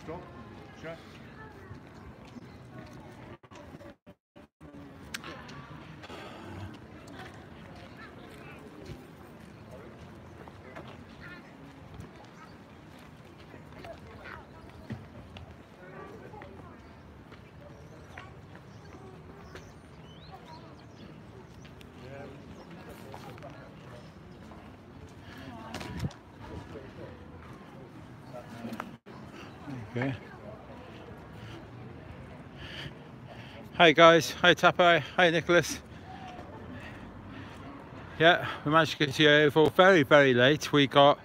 stop. Check. Okay. Hi guys, hi Tapo, hi Nicholas. Yeah, we managed to get to Yeovil very late. We got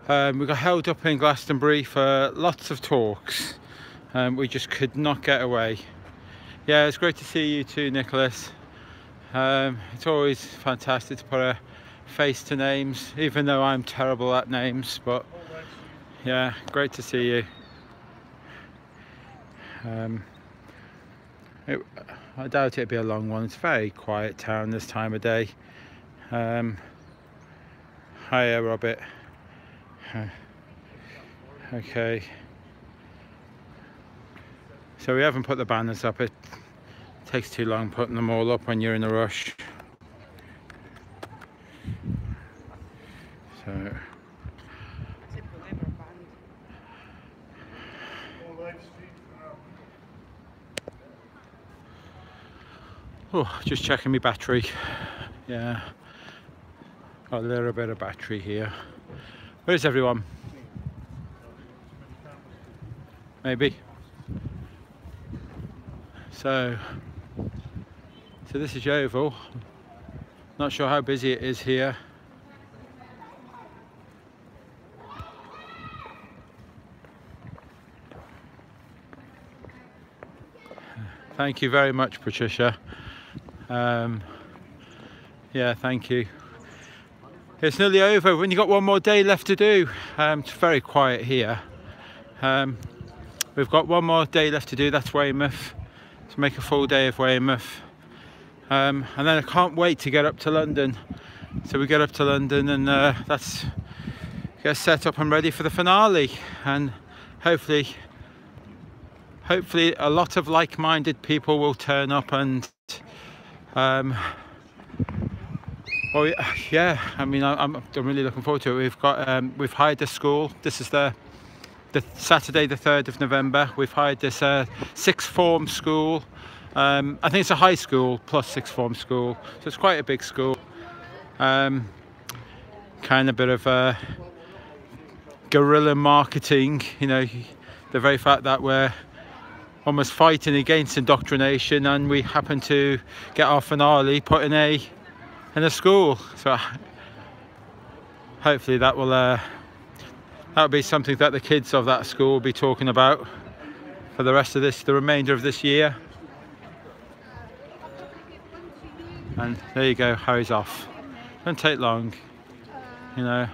held up in Glastonbury for lots of talks. We just could not get away. Yeah, it's great to see you too, Nicholas. It's always fantastic to put a face to names, even though I'm terrible at names, but yeah, great to see you. I doubt it'd be a long one. It's a very quiet town this time of day. Hiya, Robert. Okay. So we haven't put the banners up. It takes too long putting them all up when you're in a rush. So. Oh, just checking my battery. Yeah, got a little bit of battery here. Where's everyone? Maybe. So this is Yeovil. Not sure how busy it is here. Thank you very much, Patricia. Yeah, thank you. It's nearly over. We've only got one more day left to do. It's very quiet here. We've got one more day left to do. That's Weymouth. To make a full day of Weymouth. And then I can't wait to get up to London. So we get up to London and that's get set up and ready for the finale. And hopefully a lot of like-minded people will turn up and well, yeah, I mean, I'm really looking forward to it. We've hired a school. This is the Saturday the 3rd of November. We've hired this sixth form school. I think it's a high school plus sixth form school, so it's quite a big school. Kind of bit of guerrilla marketing, you know, the very fact that we're almost fighting against indoctrination and we happen to get our finale put in a school. So hopefully that'll be something that the kids of that school will be talking about for the remainder of this year. And there you go, Harry's off. Don't take long, you know.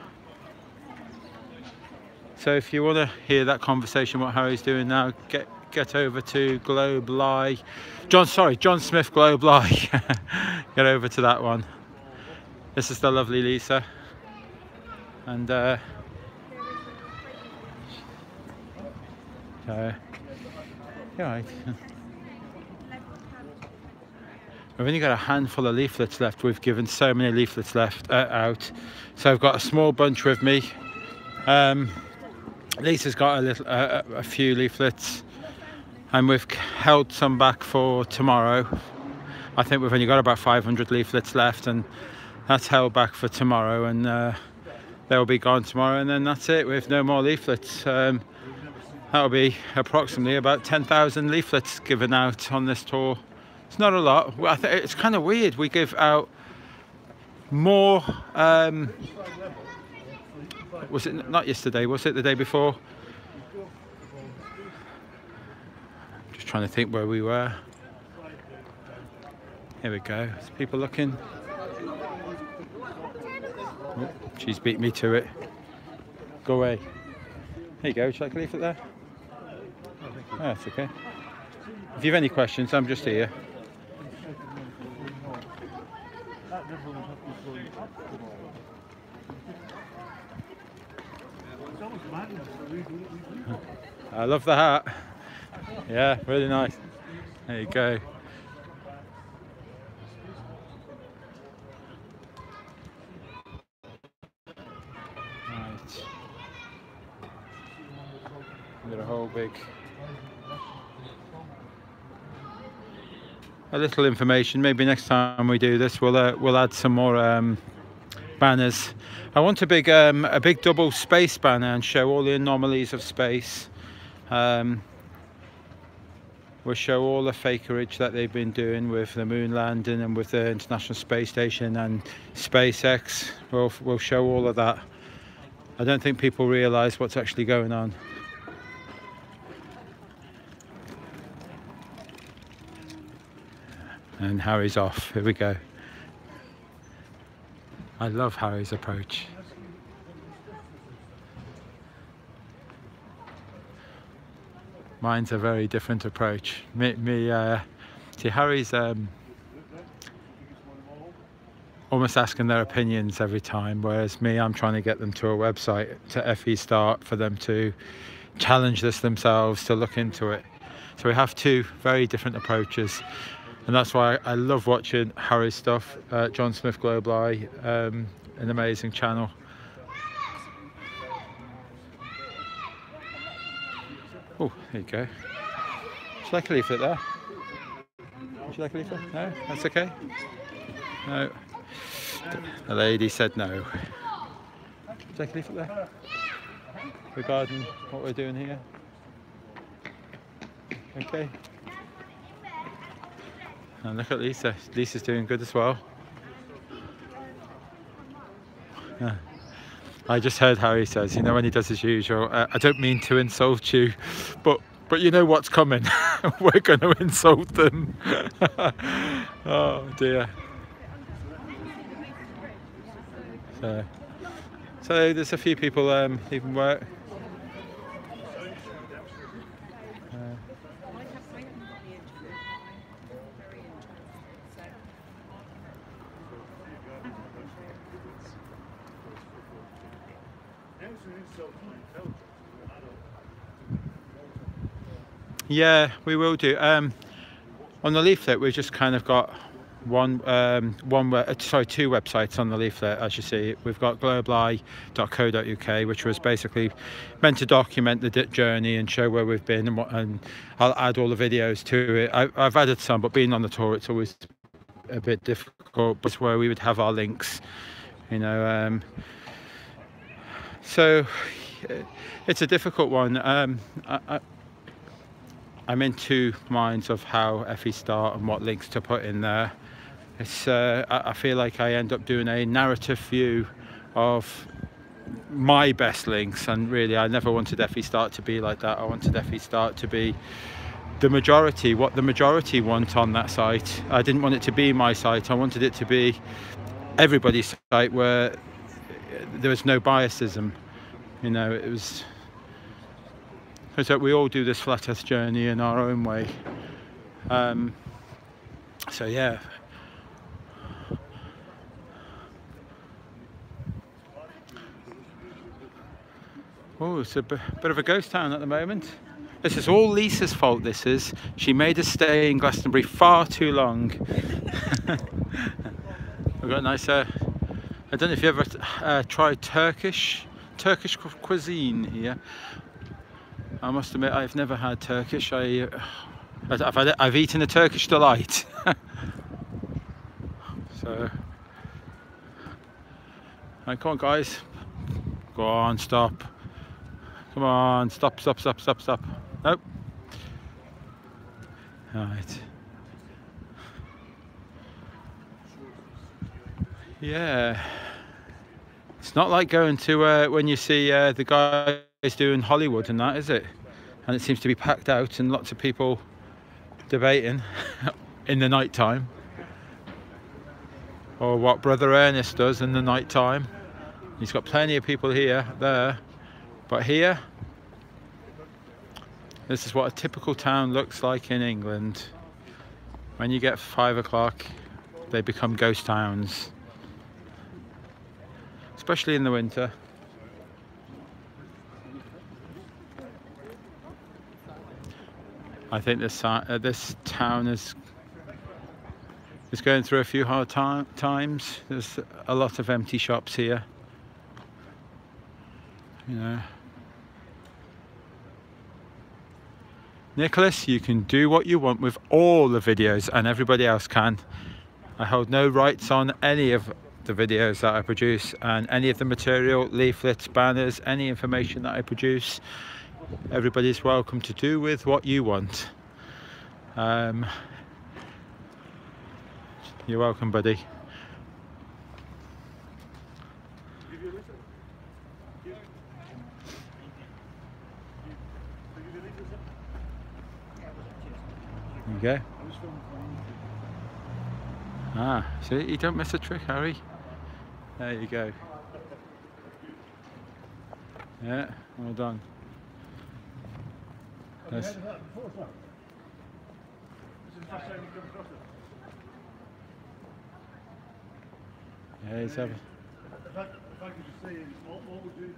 So if you want to hear that conversation, what Harry's doing now, get over to Globe Live. John Smith Globe Live. Get over to that one. This is the lovely Lisa. And so yeah, right. We've only got a handful of leaflets left. We've given so many leaflets left out. So I've got a small bunch with me. Lisa's got a few leaflets, and we've held some back for tomorrow. I think we've only got about 500 leaflets left, and that's held back for tomorrow, and they'll be gone tomorrow, and then that's it. We have no more leaflets. That'll be approximately about 10,000 leaflets given out on this tour. It's not a lot. I think it's kind of weird. We give out more. Was it not yesterday? Was it the day before? Just trying to think where we were. Here we go. There's people looking. Oh, she's beat me to it. Go away. There you go. Would you like a leaflet there? Oh, that's okay. If you have any questions, I'm just here. I love the hat. Yeah, really nice. There you go. Right. Got a whole big. A little information. Maybe next time we do this, we'll add some more banners. I want a big double space banner and show all the anomalies of space. We'll show all the fakerage that they've been doing with the moon landing and with the International Space Station and SpaceX. We'll show all of that. I don't think people realise what's actually going on. And Harry's off. Here we go. I love Harry's approach. Mine's a very different approach. See, Harry's almost asking their opinions every time, whereas me, I'm trying to get them to a website, to FE Start, for them to challenge this themselves, to look into it. So we have two very different approaches. And that's why I love watching Harry's stuff. John Smith Global Eye, an amazing channel. Oh, there you go. Would you like a leaflet there? Would you like a leaflet? No? That's okay? No. The lady said no. Would you like a leaflet there? Regarding what we're doing here? Okay. And look at Lisa. Lisa's doing good as well. Yeah. I just heard Harry says, you know, when he does his usual, I don't mean to insult you, but you know what's coming. We're going to insult them. Oh dear. So there's a few people leaving work. Yeah, we will do. On the leaflet, we've just kind of got two websites on the leaflet. As you see, we've got globaleye.co.uk, which was basically meant to document the journey and show where we've been, and I'll add all the videos to it. I've added some, but being on the tour, it's always a bit difficult. But where we would have our links, you know. So it's a difficult one. I'm in two minds of how FE Start and what links to put in there. It's I feel like I end up doing a narrative view of my best links, and really I never wanted FE Start to be like that. I wanted FE Start to be the majority, what the majority want on that site. I didn't want it to be my site. I wanted it to be everybody's site where there was no biasism. You know, it was so we all do this flat earth journey in our own way. So yeah. Oh, it's a bit of a ghost town at the moment. This is all Lisa's fault, this is. She made us stay in Glastonbury far too long. We've got a nice, I don't know if you ever tried Turkish cuisine here. I must admit, I've never had Turkish. I've eaten a Turkish delight. So, right, come on, guys. Go on, stop. Come on, stop. Nope. All right. Yeah. It's not like going to when you see the guys doing Hollywood and that, is it? And it seems to be packed out and lots of people debating in the night time, or what Brother Ernest does in the night time. He's got plenty of people there, but here, this is what a typical town looks like in England. When you get 5 o'clock, they become ghost towns, especially in the winter. I think this town is going through a few hard times. There's a lot of empty shops here, you know. Nicholas, you can do what you want with all the videos, and everybody else can. I hold no rights on any of the videos that I produce, and any of the material, leaflets, banners, any information that I produce. Everybody's welcome to do with what you want. You're welcome, buddy. There you go. Ah, see, you don't miss a trick, Harry. There you go. Yeah, well done. Yes. Yeah, he's having. If I could just say, all we're doing is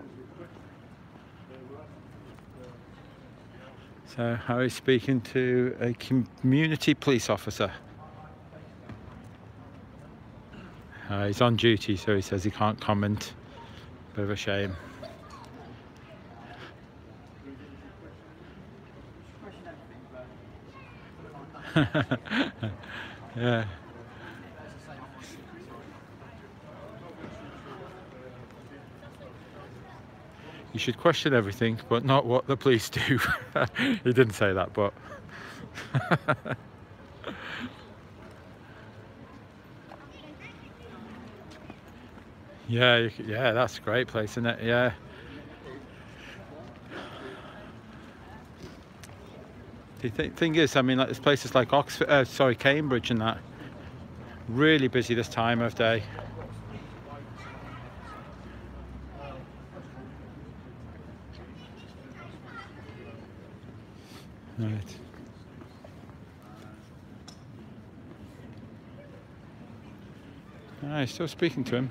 So Harry's speaking to a community police officer. He's on duty, so he says he can't comment. Bit of a shame. Yeah. You should question everything, but not what the police do. He didn't say that, but... Yeah, yeah, that's a great place, isn't it? Yeah. The thing is, I mean, like, there's places like Cambridge and that, really busy this time of day. Right. Ah, he's still speaking to him.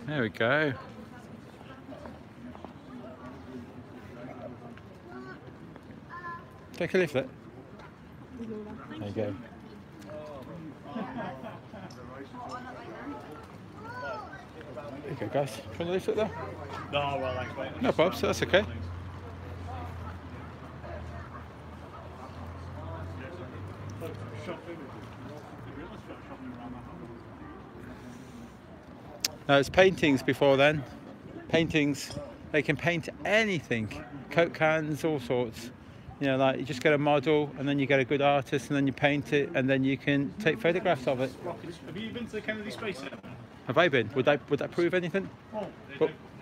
There we go. Take a leaflet. There you go. There you go, guys. Do you want a leaflet there? No, well, thanks, mate. No problems, that's okay. Now, it's paintings before then. Paintings, they can paint anything. Coke cans, all sorts. You know, like, you just get a model, and then you get a good artist, and then you paint it, and then you can take photographs of it. Have you been to the Kennedy Space Center? Have I been? Would that prove anything?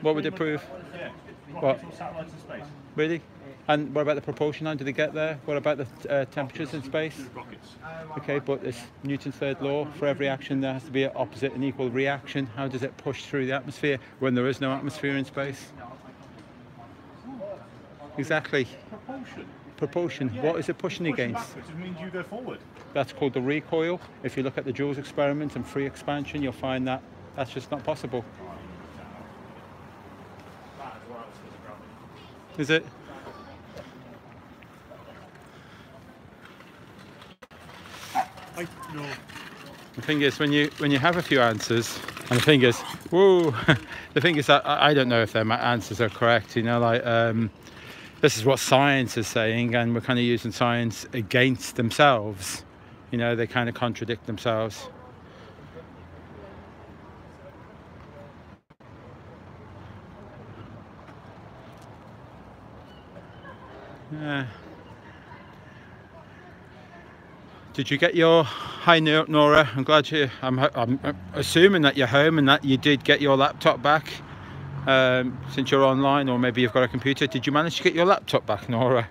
What would it prove? Yeah. What? Satellites in space. Really? And what about the propulsion? How do they get there? What about the temperatures in space? Rockets. Okay, but it's Newton's third law. For every action, there has to be an opposite and equal reaction. How does it push through the atmosphere when there is no atmosphere in space? Exactly. Propulsion. Propulsion. Yeah. What is it pushing against? Backwards, it means you go forward. That's called the recoil. If you look at the Joule's experiment and free expansion, you'll find that that's just not possible. Is it? No. The thing is, when you have a few answers, and the thing is, whoa, the thing is that I don't know if their answers are correct. You know, like this is what science is saying, and we're kind of using science against themselves. You know, they kind of contradict themselves. Yeah. Did you get your... Hi Nora, I'm glad you... I'm assuming that you're home and that you did get your laptop back since you're online, or maybe you've got a computer. Did you manage to get your laptop back, Nora?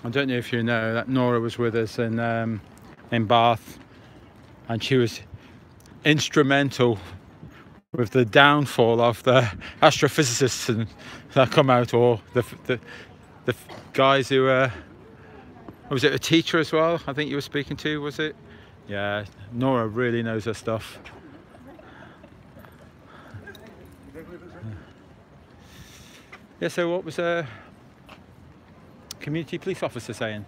I don't know if you know that Nora was with us in Bath, and she was instrumental with the downfall of the astrophysicists and that come out, or the guys who was it a teacher as well? I think you were speaking to, was it? Yeah, Nora really knows her stuff. Yeah, so what was a community police officer saying?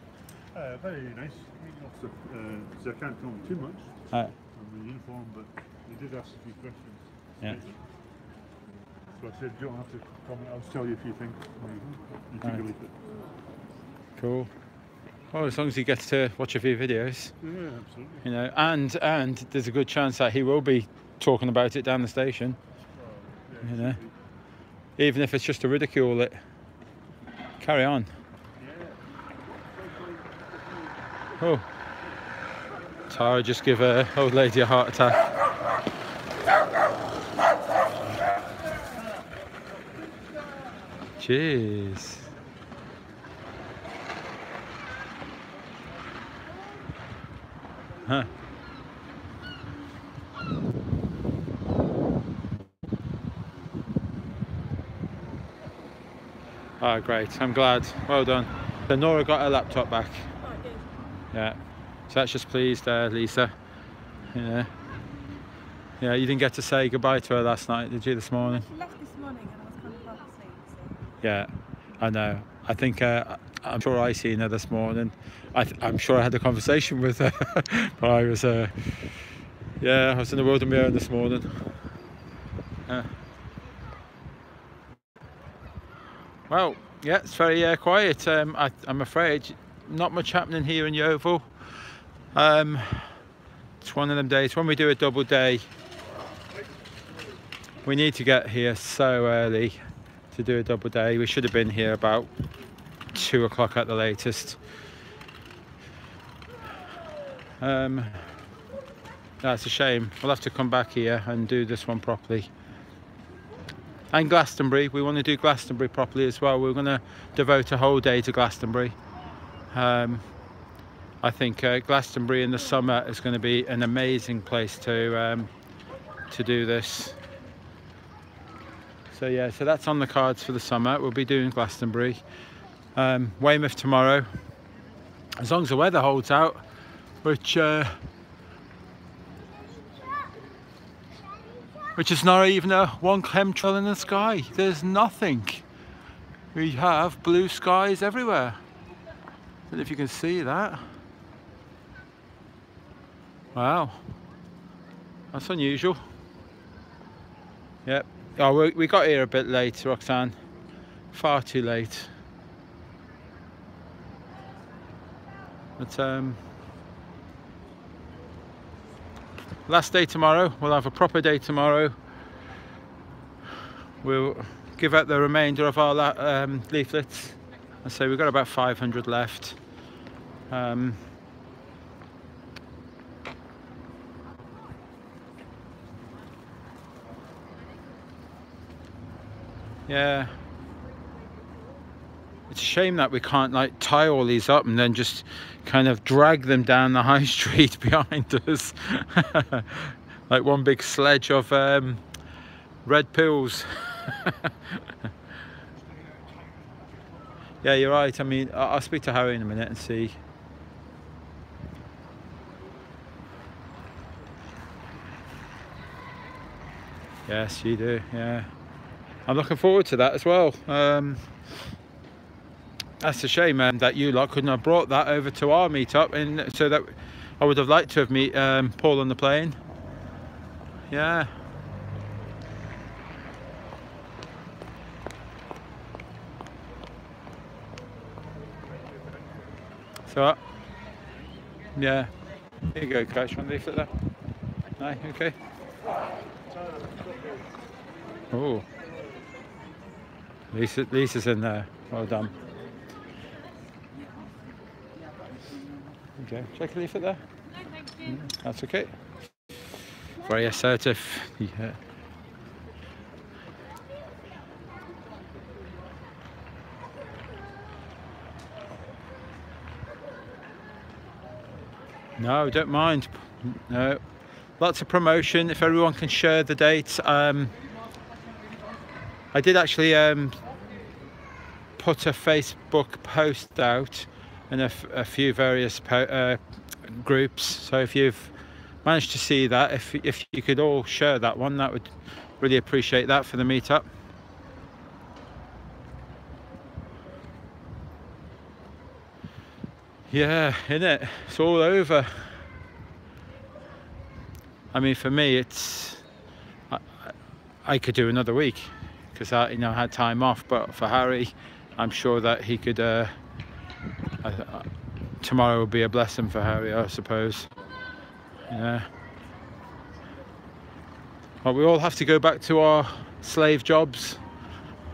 Very nice. Officer, so I can't tell him too much on the uniform, but he did ask a few questions. Yeah. So I said, you don't have to comment, I'll tell you a few things. You take a leaf it. Cool. Well, as long as he gets to watch a few videos. Yeah, absolutely. You know, and there's a good chance that he will be talking about it down the station. Yeah, you know, even if it's just to ridicule it. Carry on. Oh, Tara just give a old lady a heart attack. Jeez. Huh. Oh, great. I'm glad. Well done. So Nora got her laptop back. Oh, good. Yeah. So that's just pleased, Lisa. Yeah. Yeah, you didn't get to say goodbye to her last night, did you, this morning? She left this morning and I was kind of half asleep, so. Yeah, I know. I think, I'm sure I seen her this morning. I'm sure I had a conversation with her. But I was, yeah, I was in the world of my own this morning. Well, yeah, it's very quiet. I'm afraid not much happening here in Yeovil. It's one of them days when we do a double day. We need to get here so early to do a double day. We should have been here about 2 o'clock at the latest. That's a shame. We'll have to come back here and do this one properly. And Glastonbury, we want to do Glastonbury properly as well. We're going to devote a whole day to Glastonbury. I think Glastonbury in the summer is going to be an amazing place to do this. So yeah, so that's on the cards for the summer. We'll be doing Glastonbury. Weymouth tomorrow, as long as the weather holds out, which is not even one chemtrail in the sky. There's nothing. We have blue skies everywhere. I don't know if you can see that. Wow, that's unusual. Yep. Oh, we got here a bit late, Roxanne. Far too late. But last day tomorrow. We'll have a proper day tomorrow. We'll give out the remainder of our leaflets. I say we've got about 500 left. Yeah, it's a shame that we can't like tie all these up and then just kind of drag them down the high street behind us like one big sledge of red pills. Yeah, you're right. I mean, I'll speak to Harry in a minute and see. Yes, you do. Yeah, I'm looking forward to that as well. That's a shame that you lot couldn't have brought that over to our meetup, and so that I would have liked to have meet Paul on the plane. Yeah. So, yeah. Here you go, Coach. Want to leave it there? No, okay. Oh, Lisa's in there. Well done. Okay, check a leaflet there. No, thank you. That's okay. Very assertive. Yeah. No, don't mind. No, lots of promotion. If everyone can share the dates. I did actually put a Facebook post out in a few various groups. So if you've managed to see that, if you could all share that one, that would really appreciate that for the meetup. Yeah, innit? It's all over. I mean, for me, I could do another week because I, had time off. But for Harry, I'm sure that he could. Tomorrow will be a blessing for Harry, I suppose. Yeah. But we all have to go back to our slave jobs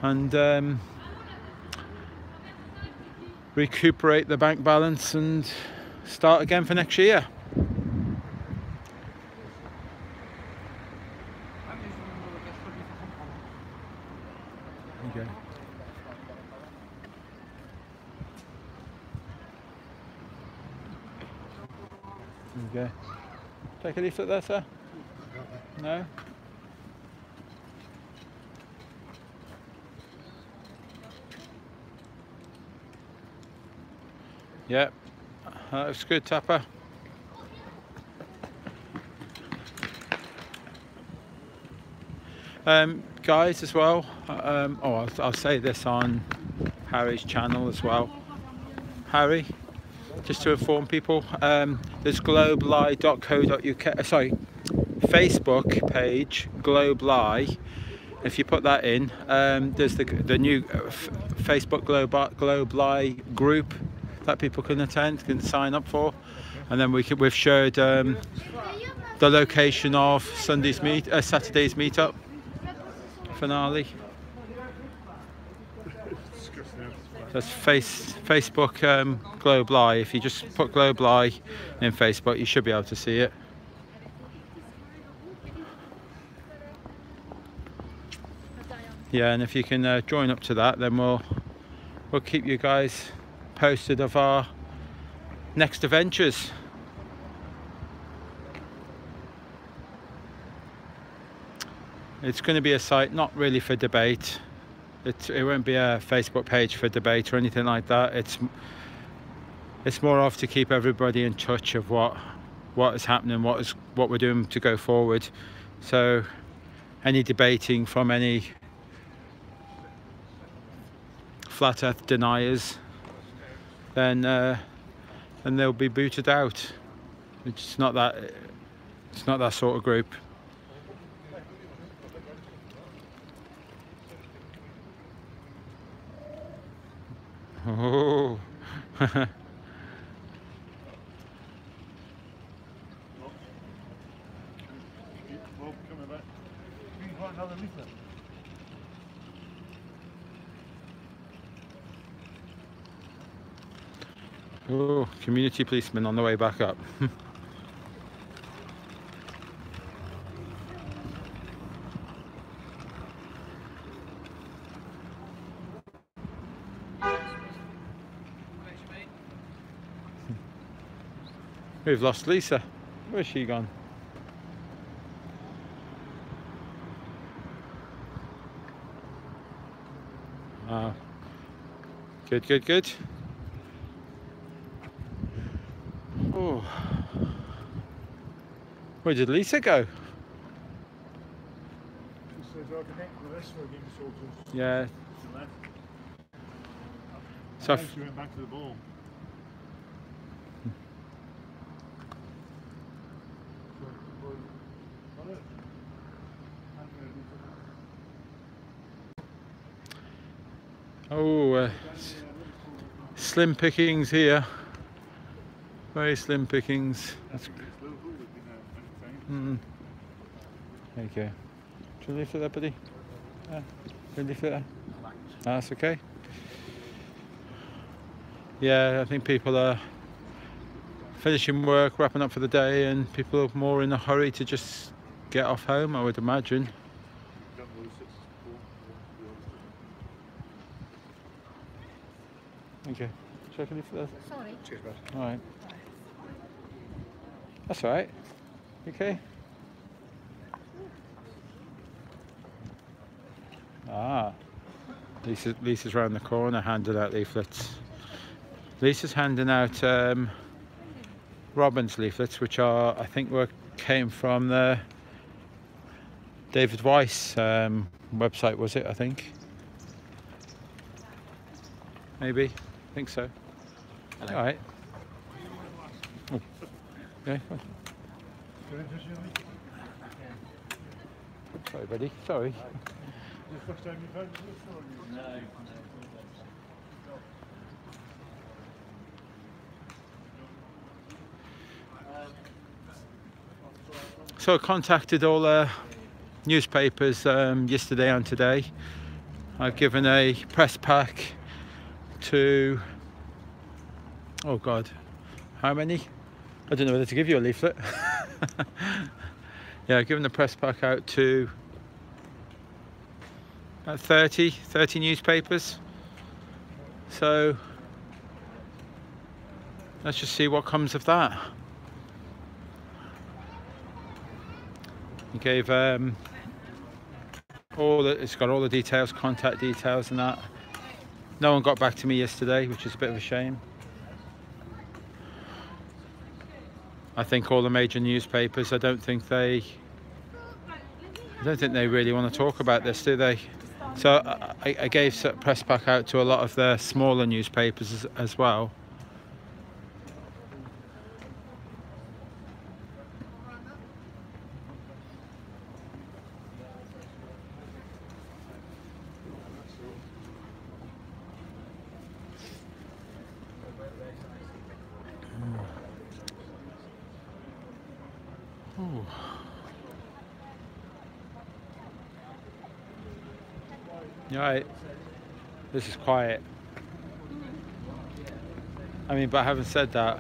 and recuperate the bank balance and start again for next year. Okay. Okay. Take a leaflet there, sir? No? Yep, that looks good, Tapper. Guys, as well, I'll say this on Harry's channel as well. Harry, just to inform people, there's globeli.co.uk, sorry, Facebook page, globeli. If you put that in, there's the new Facebook globeli group that people can attend, can sign up for, and then we've shared the location of Saturday's meetup finale. That's Facebook globeli. If you just put globeli in Facebook, you should be able to see it. Yeah, and if you can join up to that, then we'll keep you guys posted of our next adventures. It's going to be a site not really for debate. It won't be a Facebook page for debate or anything like that. It's more of to keep everybody in touch of what is happening, what we're doing to go forward. So any debating from any flat earth deniers, then they'll be booted out. It's not that sort of group. Oh. Oh, community policeman on the way back up. We've lost Lisa. Where's she gone? Ah, good, good, good. Oh, where did Lisa go? Yeah. So she went back to the ball. Oh, slim pickings here. Very slim pickings. That's okay. Do you leave it there, buddy? Yeah. Do you leave it there? That's okay. Yeah, I think people are finishing work, wrapping up for the day, and people are more in a hurry to just get off home, I would imagine. Okay. Should I leave it there? Sorry. Alright. That's alright. Okay. Ah, Lisa's round the corner handing out leaflets. Lisa's handing out Robin's leaflets, which are, I think, came from the David Weiss website, was it? I think. Maybe. I think so. Hello. All right. Oh. Okay. Sorry, buddy. Sorry. So I contacted all the newspapers yesterday and today. I've given a press pack to, oh God, how many? I don't know whether to give you a leaflet. Yeah, I've given the press pack out to about 30 newspapers. So let's just see what comes of that. He gave it's got all the details, contact details and that. No one got back to me yesterday, which is a bit of a shame. I think all the major newspapers, I don't think they really want to talk about this, do they? So I gave a press pack out to a lot of the smaller newspapers as well. Ooh. Right, this is quiet. I mean, but having said that,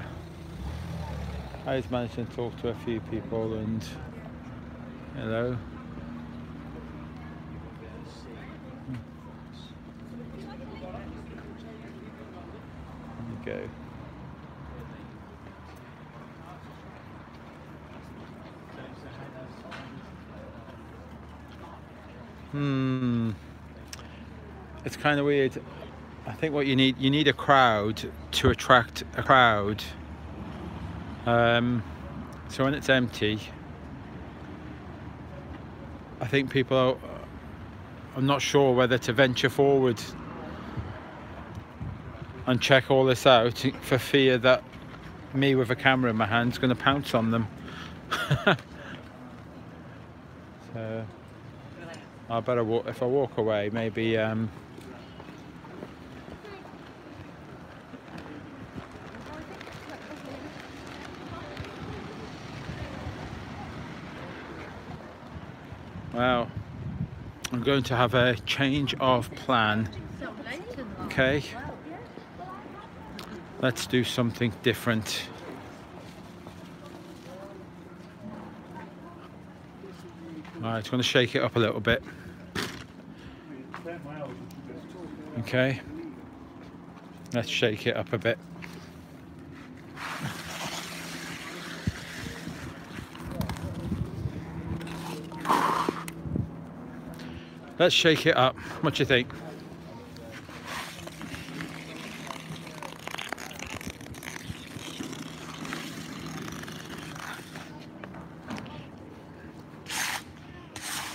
I was managing to talk to a few people and, hello. There you go. It's kind of weird. I think what you need a crowd to attract a crowd. So when it's empty, I think people I'm not sure whether to venture forward and check all this out for fear that me with a camera in my hand is going to pounce on them. So I better walk. If I walk away, maybe well, I'm going to have a change of plan. Okay, let's do something different. Alright, I'm going to shake it up a little bit. Okay, let's shake it up a bit. Let's shake it up. What do you think?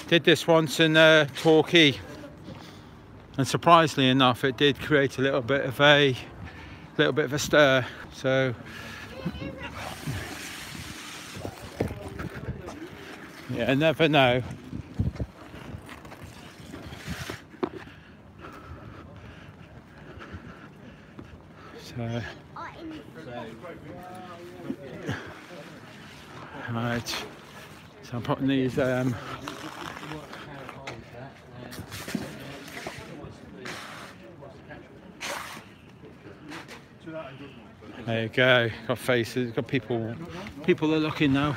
Did this once in Torquay, and surprisingly enough, it did create a little bit of a stir. So yeah, I never know. So right, so I'm putting these there you go, got faces, got people are looking now.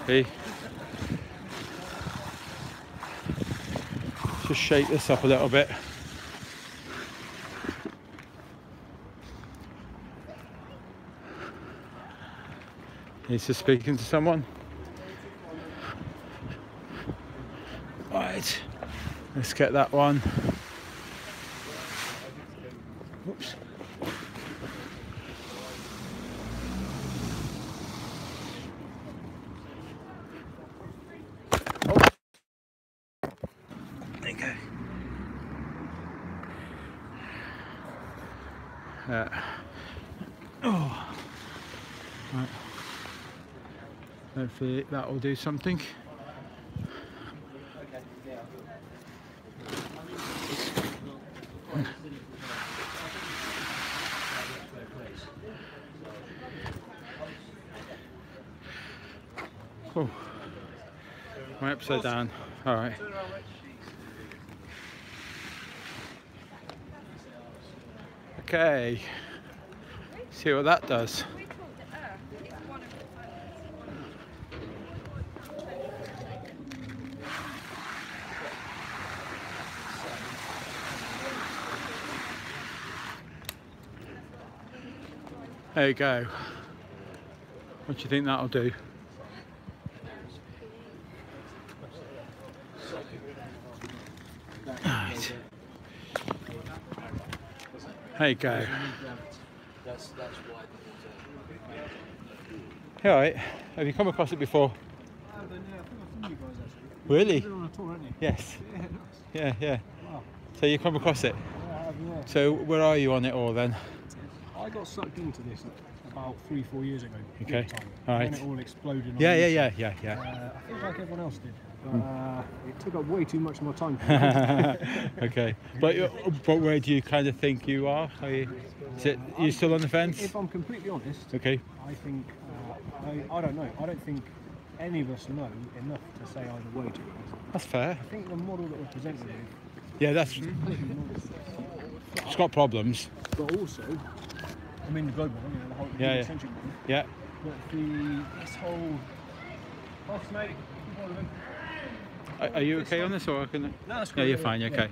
See? Just shake this up a little bit. He's just speaking to someone. Let's get that one. Oops. There you go. Oh. Right. Hopefully that will do something. Oh, right upside down. All right. Okay. See what that does. There you go. What do you think that'll do? Right. There you go. Hey, all right. Have you come across it before? Really? Yes. Yeah. Wow. So you come across it? Yeah. So where are you on it all then? I got sucked into this about 3-4 years ago. Okay. All right. Right. And it all exploded. On Yeah. YouTube. I think like everyone else did. It took up way too much of my time. Okay. But where do you kind of think you are? Are you still on the fence? If I'm completely honest, Okay. I think I don't know. I don't think any of us know enough to say either way, to be honest. That's fair. I think the model that we're presented with, Yeah, it's got problems. but also, I mean the global one, you know, the whole Yeah. centric one. Yeah. But this whole, oh, snake, keep on living. Are you okay on this, or can? No, that's Yeah, cool, you're fine. You're okay.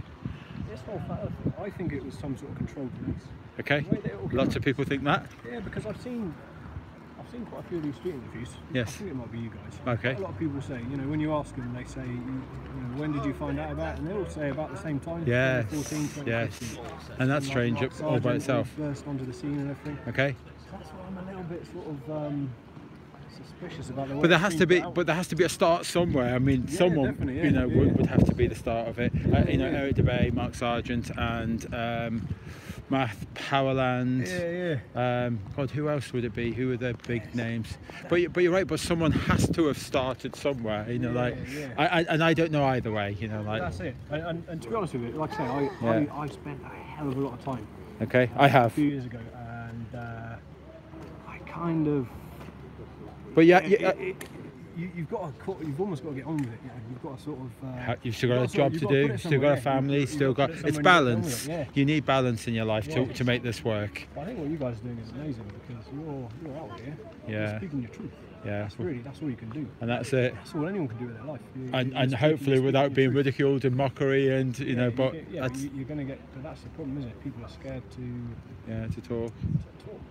This whole flat Earth thing, I think it was some sort of controlled release. Okay. The way that it all came Lots out. of people think that. Yeah, because I've seen quite a few of these street interviews. Yes. I think it might be you guys. Okay. A lot of people say, you know, when you ask them, they say, you know, when did you find out about it? And they all say about the same time. Yes. 2014, Yes. 2015. And that's strange Mark all by Sargent itself. burst onto the scene and everything. Okay. That's why I'm a little bit sort of suspicious about the way But there it's has been to be, put out. but there has to be a start somewhere. I mean, Yeah, someone, definitely, you know, yeah. would have to be the start of it. You know, Yeah. Eric DeBay, Mark Sargent, and Math Powerland. Yeah. God, who else would it be? Who are the big names? But you're right. But someone has to have started somewhere. You know, Yeah. I don't know either way. You know, like. That's it. And to be honest with you, like I say, I spent a hell of a lot of time Okay, I have. a few years ago, and I kind of. But yeah, you've almost got to get on with it. You know? You've got to sort of. you've still got a job to put do. it You've still somewhere, got a family. you've Still got got. to put it It's somewhere and get on balance. with it, yeah. You need balance in your life Yeah. to make this work. I think what you guys are doing is amazing because you're out here. Yeah. You're speaking your truth. Yeah. That's all you can do. And that's it. That's all anyone can do with their life. And hopefully without being ridiculed and mockery and you know, but that's you're going to get. But that's the problem, isn't it? People are scared to to talk.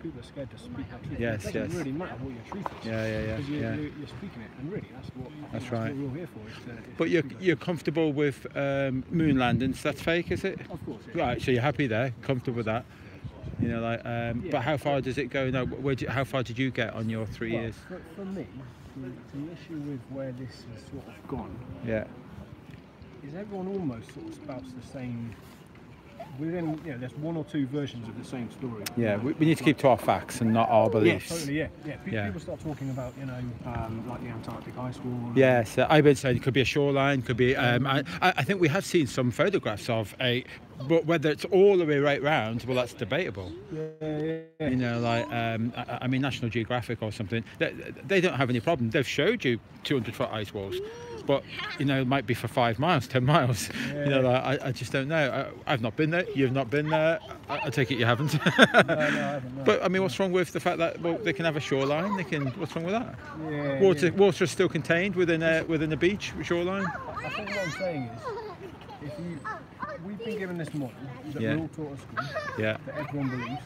People are scared to speak their truth. Yes, it doesn't yes. really matter what your truth is. Yeah. Because you're speaking it, and really, that's right. what we're all here for. Is to But you're comfortable with moon landings? That's fake, is it? Of course. Yeah. Right. So you're happy there, comfortable with that. You know, like. But how far does it go? No. How far did you get on your 3 years? For me, the issue with where this has sort of gone Yeah. is everyone almost sort of spouts the same. Within, you know, there's one or two versions of the same story. Yeah. We need to keep to our facts and not our beliefs. Yeah, totally. Yeah. People start talking about, you know, like the Antarctic ice wall. Yes, I've been saying it could be a shoreline, could be. I think we have seen some photographs of but whether it's all the way right round, well, that's debatable. Yeah. You know, like I mean, National Geographic or something. They don't have any problem. They've showed you 200-foot ice walls, but you know, it might be for 5 miles, 10 miles. Yeah. You know, like, I just don't know. I've not been there. You've not been there. I take it you haven't. No, I haven't. No. But I mean, what's wrong with the fact that they can have a shoreline? What's wrong with that? Yeah, Water is still contained within a beach shoreline. I think what I'm saying is, we've been given this model that we're all taught at school, Yeah. that everyone believes.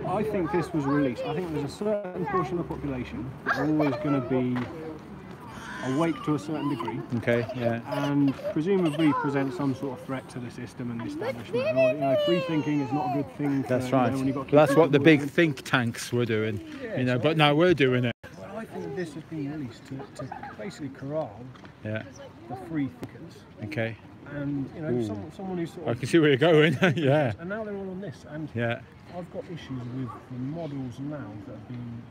I think this was released. I think there's a certain portion of the population that are always going to be awake to a certain degree. Okay, yeah. And presumably present some sort of threat to the system and the establishment. Or, you know, free thinking is not a good thing. For, That's right. You know, when you've got That's what the big working. think tanks were doing, Yeah, you know, so but now we're doing it. Well, I think this has been released to basically corral Yeah. the free thinkers. Okay. And, you know, someone who's sort I of... can see where you're going. Yeah. And now they're all on this. And Yeah. I've got issues with the models now that have been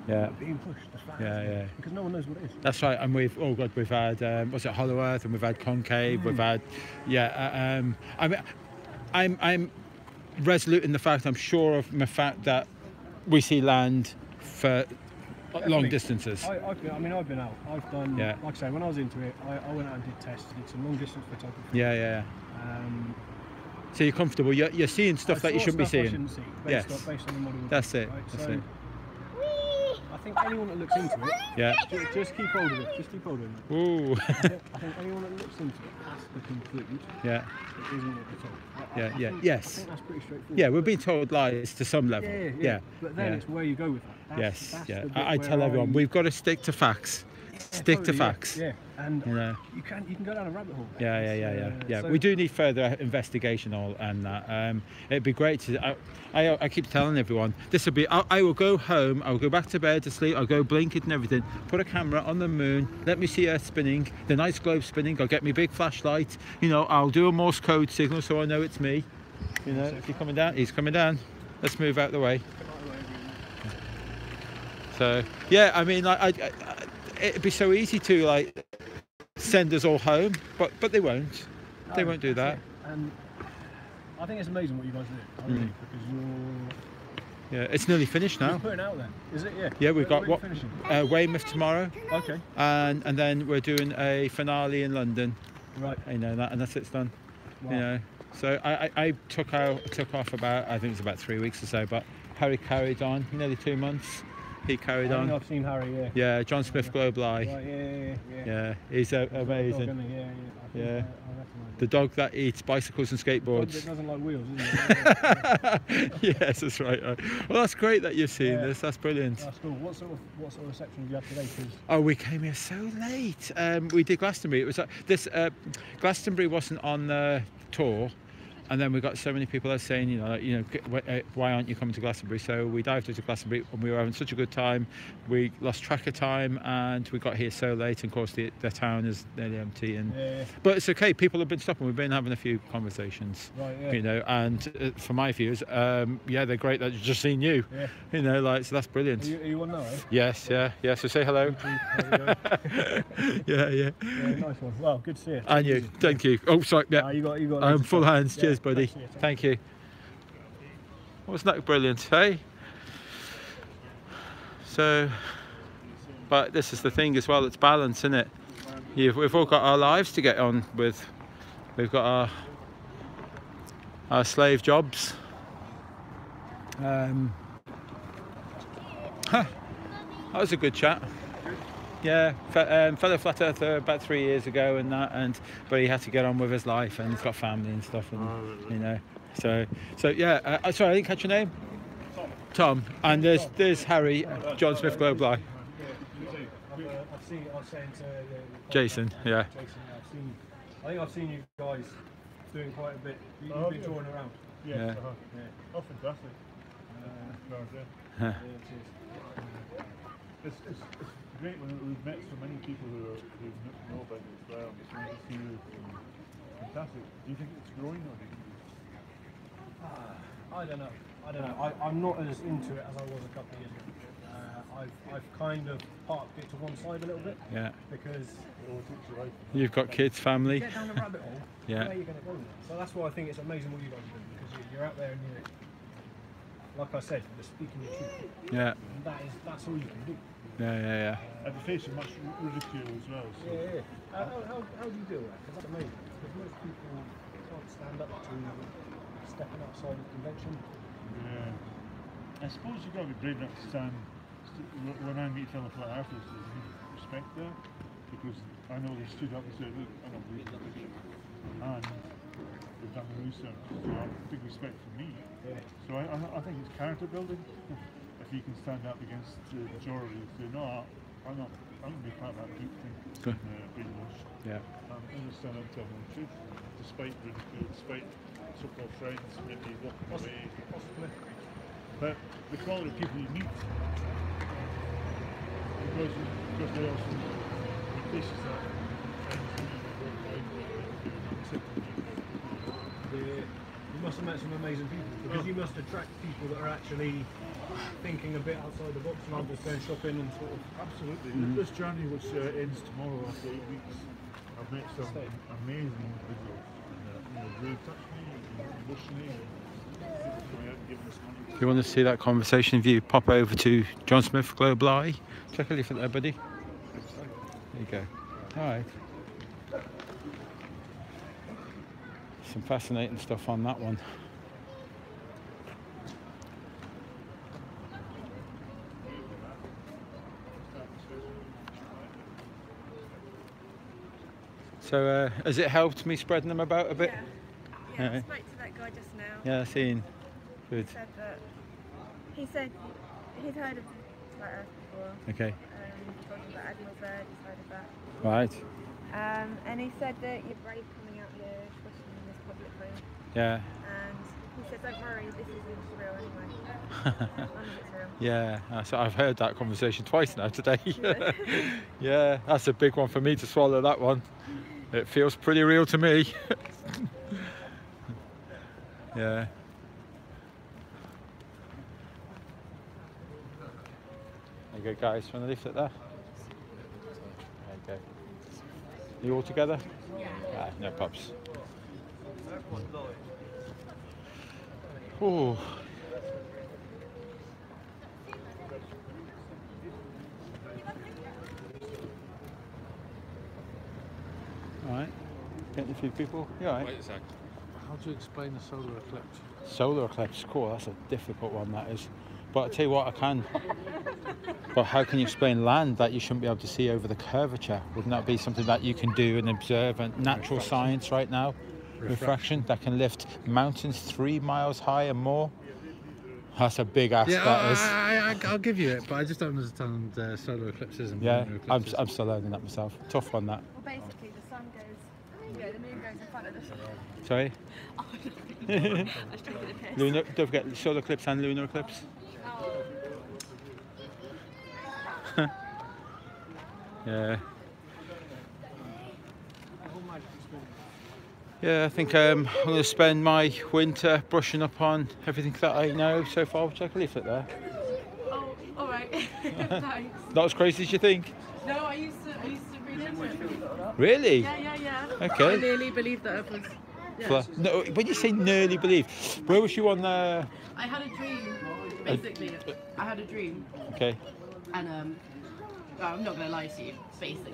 Yeah. being pushed as fast. Yeah. Because no one knows what it is. That's right, and we've had what's it, Hollow Earth, and we've had Concave, we've had I'm resolute in the fact, I'm sure of the fact that we see land for long distances. I've been out. I've done, like I say, when I was into it, I went out and did tests, did some long distance photography. Yeah. So you're comfortable. You're seeing stuff that you shouldn't be seeing. Based on the model. That's it. Right? That's So it. I think anyone that looks into it, just keep hold of it. Just keep hold of it. Ooh. I think anyone that looks into it has to conclude Yeah. it isn't it at all. Yeah. I think that's pretty straightforward. Yeah, we're being told lies to some level. Yeah. But then it's where you go with that. That's I tell everyone we've got to stick to facts. Stick to facts. Yeah. And you know. you can go down a rabbit hole. Yeah. So we do need further investigation and that. It'd be great to. I keep telling everyone this will be. I will go home. I will go back to bed to sleep. I'll go blinking and everything. Put a camera on the moon. Let me see Earth spinning. The night's globe spinning. I'll get me big flashlight. You know, I'll do a Morse code signal so I know it's me. You know, is he coming down? He's coming down. Let's move out the way. So yeah, I mean, it'd be so easy to like send us all home, but they won't. They won't do that. And I think it's amazing what you guys do. I really, because you're it's nearly finished now. You're putting it out there, is it? Yeah. Yeah, we've got When are you finishing? Weymouth tomorrow. Okay. And then we're doing a finale in London. Right. You know that, and that's it's done. Wow. You know, so I took off about, I think it's about 3 weeks or so, but Harry carried on nearly 2 months. He carried on. I've seen Harry. Yeah. Yeah, John Smith Global Eye. Right, Yeah, he's amazing. Dog, I recognise The dog that eats bicycles and skateboards. It doesn't like wheels, isn't it? Yes, that's right. Well, that's great that you've seen this. That's brilliant. That's cool. What sort of reception did you have today? Oh, we came here so late. We did Glastonbury. It was this Glastonbury wasn't on the tour. And then we got so many people saying, why aren't you coming to Glastonbury? So we dived into Glastonbury and we were having such a good time. We lost track of time and we got here so late. And of course, the town is nearly empty. But it's okay. People have been stopping. We've been having a few conversations. Right, yeah. You know, and for my views, they're great that just seen you. Yeah. You know, so that's brilliant. Are you on now? Eh? Yes, yeah. So say hello. Yeah. Nice one. Well, good to see you. And you. Thank you. Oh, sorry. Yeah. You got. I'm full hands. Cheers, buddy. Thank Thank you. Wasn't that brilliant, hey? So, but this is the thing as well, it's balance, isn't it? We've all got our lives to get on with. We've got our slave jobs. That was a good chat. Yeah, fellow flat earther about 3 years ago but he had to get on with his life and he's got family and stuff and you know. So yeah, sorry, I didn't catch your name? Tom. And there's Harry, John Smith Global Eye. Jason, yeah. I think I've seen you guys doing quite a bit. You've been touring around. Yeah. Oh, fantastic. It's great when we've met so many people who know about it as well. It's nice to see you. Fantastic. Do you think it's growing or do you think I don't know. I'm not as into it as I was a couple of years ago. I've kind of parked it to one side a little bit. Yeah. Because you've got kids, family. You get down the rabbit hole. Yeah. Where are you going to go? So that's why I think it's amazing what you guys do, because you're out there and you're, like I said, you're speaking your truth. Yeah. And that's all you can do. Yeah. And you're facing much ridicule as well. So. Yeah. How do you deal with that? Because that's amazing. Because most people can't stand up to stepping outside of convention. Yeah. I suppose you've got to be brave enough to stand. When I meet fellow flat earthers, there's respect there, because I know they stood up and said, look, I don't believe in religion, and they've done the research, so I have big respect for me. Yeah. So I think it's character building. If you can stand up against the majority and say, no, I'm not I'm going to be part of that group thing. Good. Brainwashed. Yeah. I'm going to stand up to my own truth, despite ridicule, despite so-called friends maybe walking away. Possibly. But the quality of people you meet, because they also replaces that friends who you walk away You must have met some amazing people, because you must attract people that are actually thinking a bit outside the box, not just going shopping and sort of. Absolutely. This journey, which ends tomorrow after 8 weeks, I've met some amazing individuals, and really touched me emotionally. Going out and giving us money. If you want to see that conversation view, pop over to John Smith Global Eye. Check a leaf at there, buddy. There you go. All right. Some fascinating stuff on that one. So has it helped me spreading them about a bit? Yeah, I Yeah. spoke to that guy just now. Yeah, I've seen. Good. He said he'd heard of Flat Earth before. Okay. Talking about Admiral Byrd, he's heard of that. Right. And he said that you're brave coming out here, questioning this public room. Yeah. And he said, don't worry, this isn't real anyway. None of it's real. Yeah. So I've heard that conversation twice now today. Really? Yeah, that's a big one for me to swallow, that one. It feels pretty real to me. Yeah. There you go, guys. Want to lift it there? There you go. You all together? Yeah. Ah, no pops. Oh. All right. Getting a few people. You all right? Wait a sec. How do you explain the solar eclipse? Solar eclipse, cool. That's a difficult one, that is. But I'll tell you what, I can. But how can you explain land that you shouldn't be able to see over the curvature? Wouldn't that be something that you can do and observe? And natural science right now, refraction, that can lift mountains 3 miles high and more. That's a big ask, that is. I'll give you it, but I just don't understand solar eclipses and Yeah, lunar I'm eclipses. still learning that myself. Tough one, that. Well, basically, the sun goes, the moon goes in front of the sun. Sorry? Oh, I was taking a piss. Lunar, don't forget solar eclipse and lunar eclipse. Yeah. Yeah, I think I'm going to spend my winter brushing up on everything that I know so far. Check a leaflet there. Oh, all right. Thanks. Not as crazy as you think. No, I used to read into it, believe it or not. Really? Yeah. Okay. I nearly believed that it was. Yeah. No, when you say nearly believe, where was you on the... I had a dream, basically. I had a dream, Okay. and I'm not gonna lie to you, basically.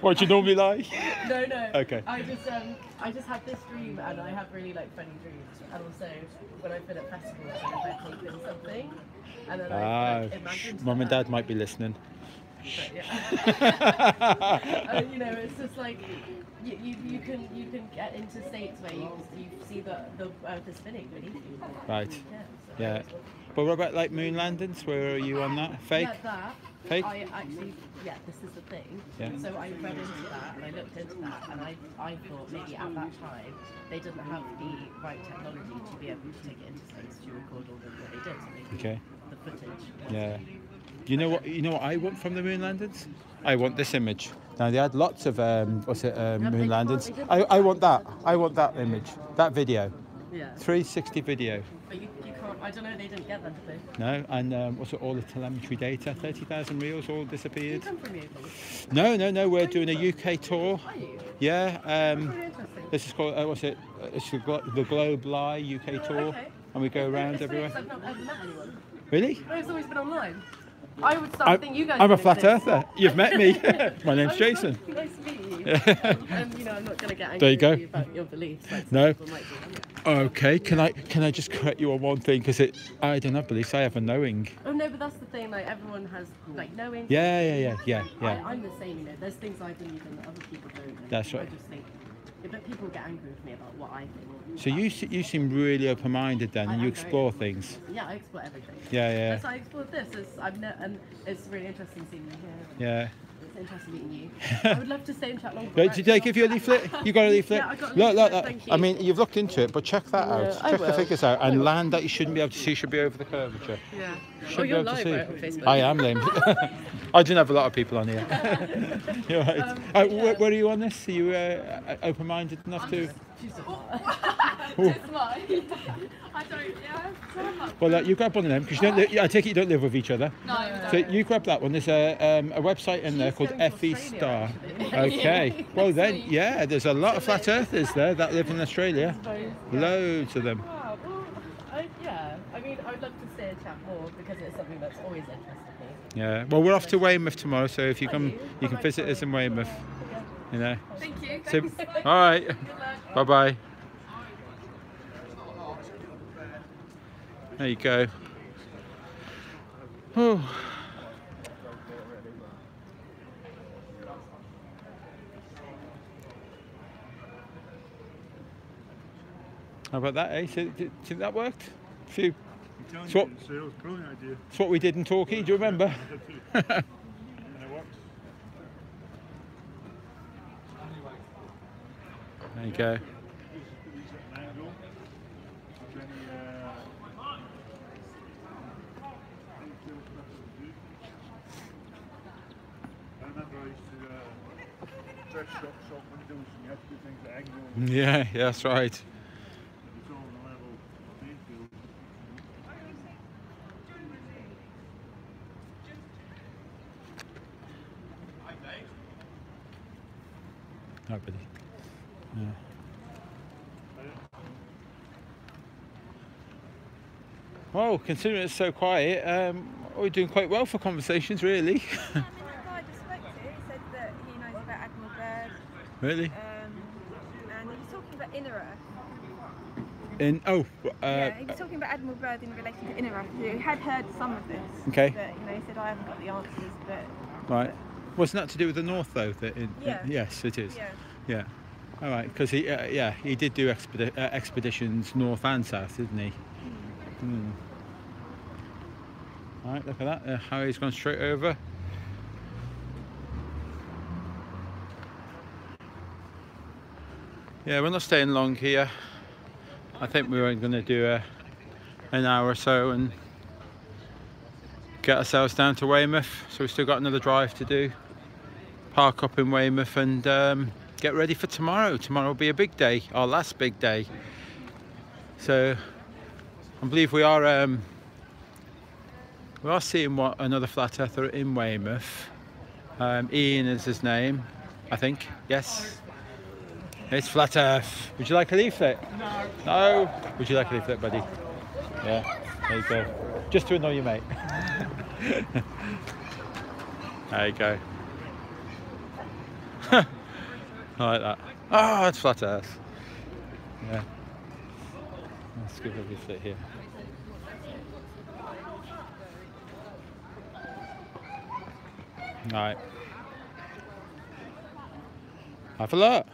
Why do you normally lie? No. Okay. I just had this dream, and I have really funny dreams. And also, when I've been at festivals, I've taken something, and then I imagined. Mum and Dad might be listening. But, yeah. It's just like you can get into states where you see the earth is spinning beneath you. Right. Yeah. Yeah. But what about like moon landings? Where are you on that? Fake? Yeah, that. Fake? I actually, this is the thing. Yeah. So I read into that and I looked into that, and I thought maybe at that time they didn't have the right technology to be able to take it into space to record all of what they did. So they Okay. the footage. Yeah. You know what I want from the moon landings? I want this image. Now they had lots of moon landings. I want that. I want that image. That video. Yeah. 360 video. But you can't. I don't know. They didn't get that, did they? No, and all the telemetry data, 30,000 reels all disappeared. You come from Yeovil? No, we're doing a UK tour. Are you? Yeah, Really interesting. this is called, it's the Globe Lie UK tour, Okay. and we go around It's funny, everywhere. 'cause I've not ever met anyone. Really? It's always been online. I would start to think you guys. I'm a didn't flat exist. earther. You've met me. My name's Oh, Jason. Nice to meet you. And I'm not going to get angry There you go. with you about your beliefs. Like some No. people might do. Okay, can I just correct you on one thing? Because I don't have beliefs, I have a knowing. Oh no, but that's the thing. Like everyone has knowing. Yeah. I'm the same. There's things I believe in that other people don't. That's I right. just think Yeah, but people get angry with me about what I think. So you seem really open-minded then, and I you am very explore open-minded. things. Yeah, I explore everything. Yeah, yeah. That's why I explored this. And it's really interesting seeing you here. Yeah. It's interesting meeting you. I would love to stay and chat longer. Right, did they give you a leaflet? You got a leaflet? Yeah, I got a Look, leaflet, look, thank I you. mean, you've looked into it, but check that out. I Check the will. figures out. I And will. land that you shouldn't be able to see should be over the curvature. Yeah. Should Oh, be you're able to live see. right on Facebook. I am lame. I didn't have a lot of people on here. You're right. Yeah. Where are you on this? Are you open-minded enough to? She's a Just mine. I don't, yeah. So I'm like, Well, you grab one of them because you don't. I take it you don't live with each other. no, So you grab that one. There's a website in there called going to FE Australia, Star. actually. Okay. Well then, yeah, there's a lot of flat earthers there that live in Australia. Loads of them. Wow. Well, yeah. I mean, I would love to stay and chat more because it's something that's always interested me. Yeah. Well, we're off to Weymouth tomorrow, so if you Are come, you? you can Alright, visit us in Weymouth. Yeah. You know. thank you. So, Thanks. all right. Good luck. Bye bye. There you go. Oh. How about that, eh? So, do you think that worked? Phew. Italian So what- sales, brilliant idea. It's what we did in Torquay, do you remember? And it works. There you go. Just put these at an angle. If there's any detail stuff to do. I remember I used to dress shop windows and you had to do things at angles. Yeah, that's right. It's all on a level playing field. Nobody. Yeah. Well, considering it's so quiet, we're doing quite well for conversations, really. And the guy I just spoke to, he said that he knows about Admiral Byrd, Really? and he was talking about Inner Earth. In He was talking about Admiral Byrd in relation to Inner Earth. He had heard some of this. Okay. But he said I haven't got the answers, but right. Wasn't that to do with the north, though? Yeah. Yes, it is. yeah. Yeah. All right, because he did do expeditions north and south, didn't he? Hmm. All right, look at that. Harry's gone straight over. Yeah, we're not staying long here. I think we were going to do an hour or so and get ourselves down to Weymouth. So we've still got another drive to do. Park up in Weymouth and get ready for tomorrow. Tomorrow will be a big day, our last big day. So I believe we are seeing another flat earther in Weymouth. Ian is his name, I think. Yes. It's Flat Earth. Would you like a leaflet? No. No? Would you like a leaflet, buddy? Yeah. There you go. Just to annoy your mate. There you go. I like that. Oh, it's Flat Earth. Yeah. Let's give a leaflet here. Right. Have a look.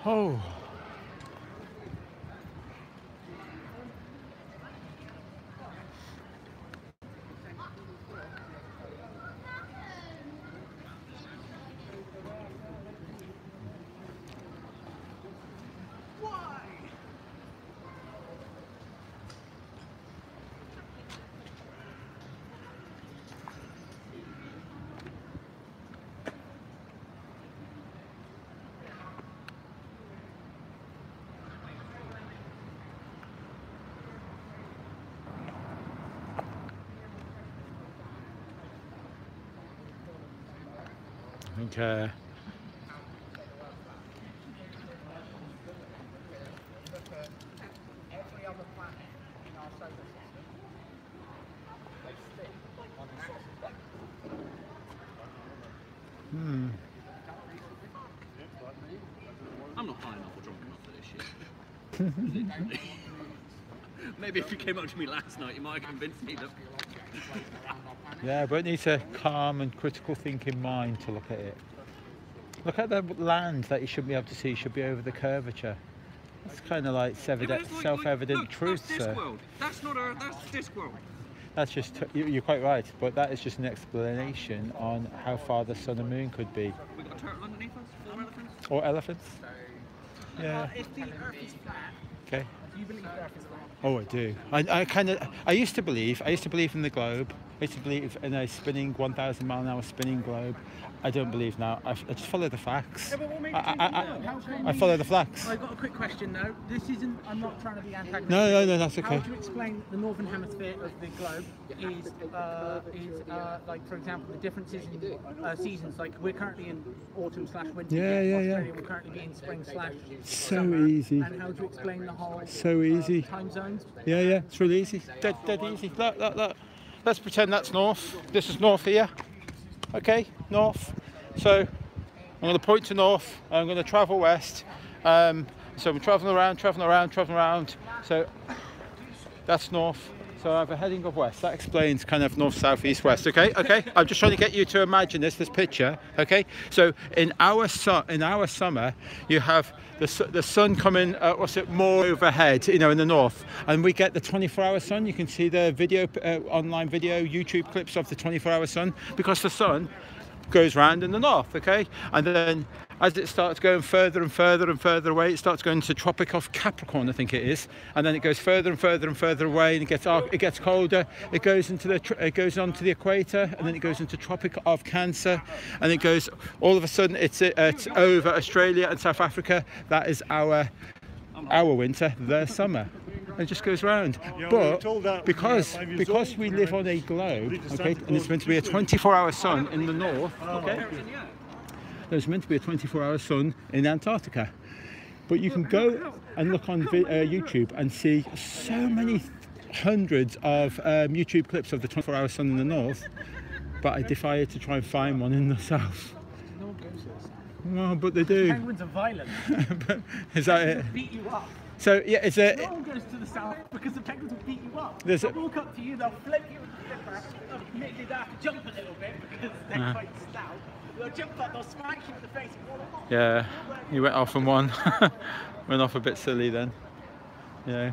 Oh. Okay. Maybe if you came up to me last night, you might have convinced me that. Yeah, but it needs a calm and critical thinking mind to look at it. Look at the land that you should be able to see, should be over the curvature. That's kind of like self-evident truth, that's sir. Discworld. That's not our. That's Discworld. That's just, you're quite right, but that is just an explanation on how far the sun and moon could be. We got a turtle underneath us, 4 elephants. Or elephants. Yeah. If the Earth is flat, Okay. do you believe the Earth is flat? Oh, I do. I used to believe in the globe. I used to believe in a spinning 1,000 mile an hour spinning globe. I don't believe now. I just follow the facts. Yeah, but what makes you change your mind? How can I follow the facts. I've got a quick question though. This isn't, I'm not trying to be antagonistic. No, that's okay. How would you explain the northern hemisphere of the globe is like, for example, the differences in seasons? Like we're currently in autumn/winter. Australia, we're currently in spring/summer. So easy. And how would you explain the whole So easy. time zones? Yeah, it's really easy. Dead easy. Look. Let's pretend that's north. This is north here. Okay, north. So I'm going to point to north. I'm going to travel west. So I'm traveling around. So that's north. So I have a heading of west. That explains kind of north, south, east, west. Okay. I'm just trying to get you to imagine this picture. Okay. So in our summer, you have the sun coming. More overhead? You know, in the north, and we get the 24-hour sun. You can see the video, online video, YouTube clips of the 24-hour sun because the sun goes round in the north. Okay, and then as it starts going further and further away, it starts going to Tropic of Capricorn, I think it is, and then it goes further and further away, and it gets colder. It goes onto the equator, and then it goes into Tropic of Cancer, and it goes all of a sudden it's over Australia and South Africa. That is our winter, their summer. It just goes round. But because we live on a globe, okay, and it's meant to be a 24-hour sun in the north, okay. There's meant to be a 24-hour sun in Antarctica, but you can go and look on YouTube and see so many hundreds of YouTube clips of the 24-hour sun in the north, but I defy you to try and find one in the south. No one goes to the south. No, but they do. Penguins are violent. But is that it? They'll beat you up. So yeah, it's a. No one goes to the south because the penguins will beat you up. There's They'll walk up to you, they'll flip you with the flipper. Admittedly, they have to jump a little bit because they're quite stout. They'll jump up, they'll smack you in the face. Yeah, he went off on one. Went off a bit silly then. Yeah.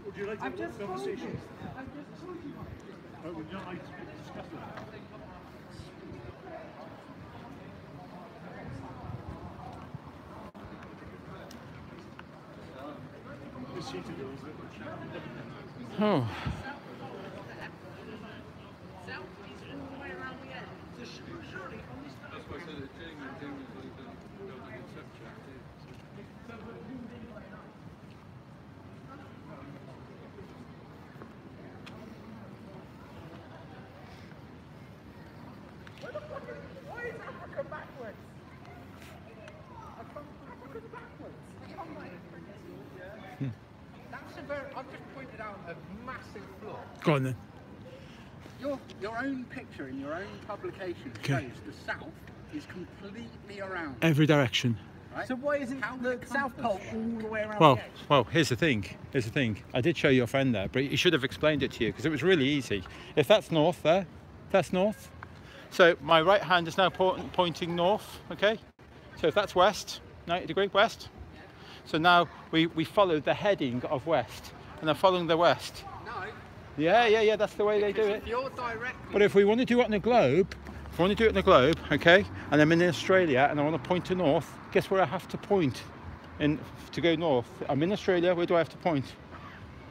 Would you like to have a conversation? Would you like to discuss that? Oh. Why is Africa backwards? Africa's backwards. That's a very. I've just pointed out a massive flaw. Go on then. Your own picture in your own publication shows the south is completely around. Every direction. Right? So why isn't the South Pole all the way around the edge? Well, here's the thing. I did show your friend there, but he should have explained it to you because it was really easy. If that's north there, that's north. So my right hand is now pointing north, okay? So if that's west, 90 degree west. So now we follow the heading of west, and I'm following the west. No. Yeah, that's the way they do it. If you're directly... But if we want to do it on the globe, okay, and I'm in Australia and I want to point to north, guess where I have to point to go north? I'm in Australia, where do I have to point?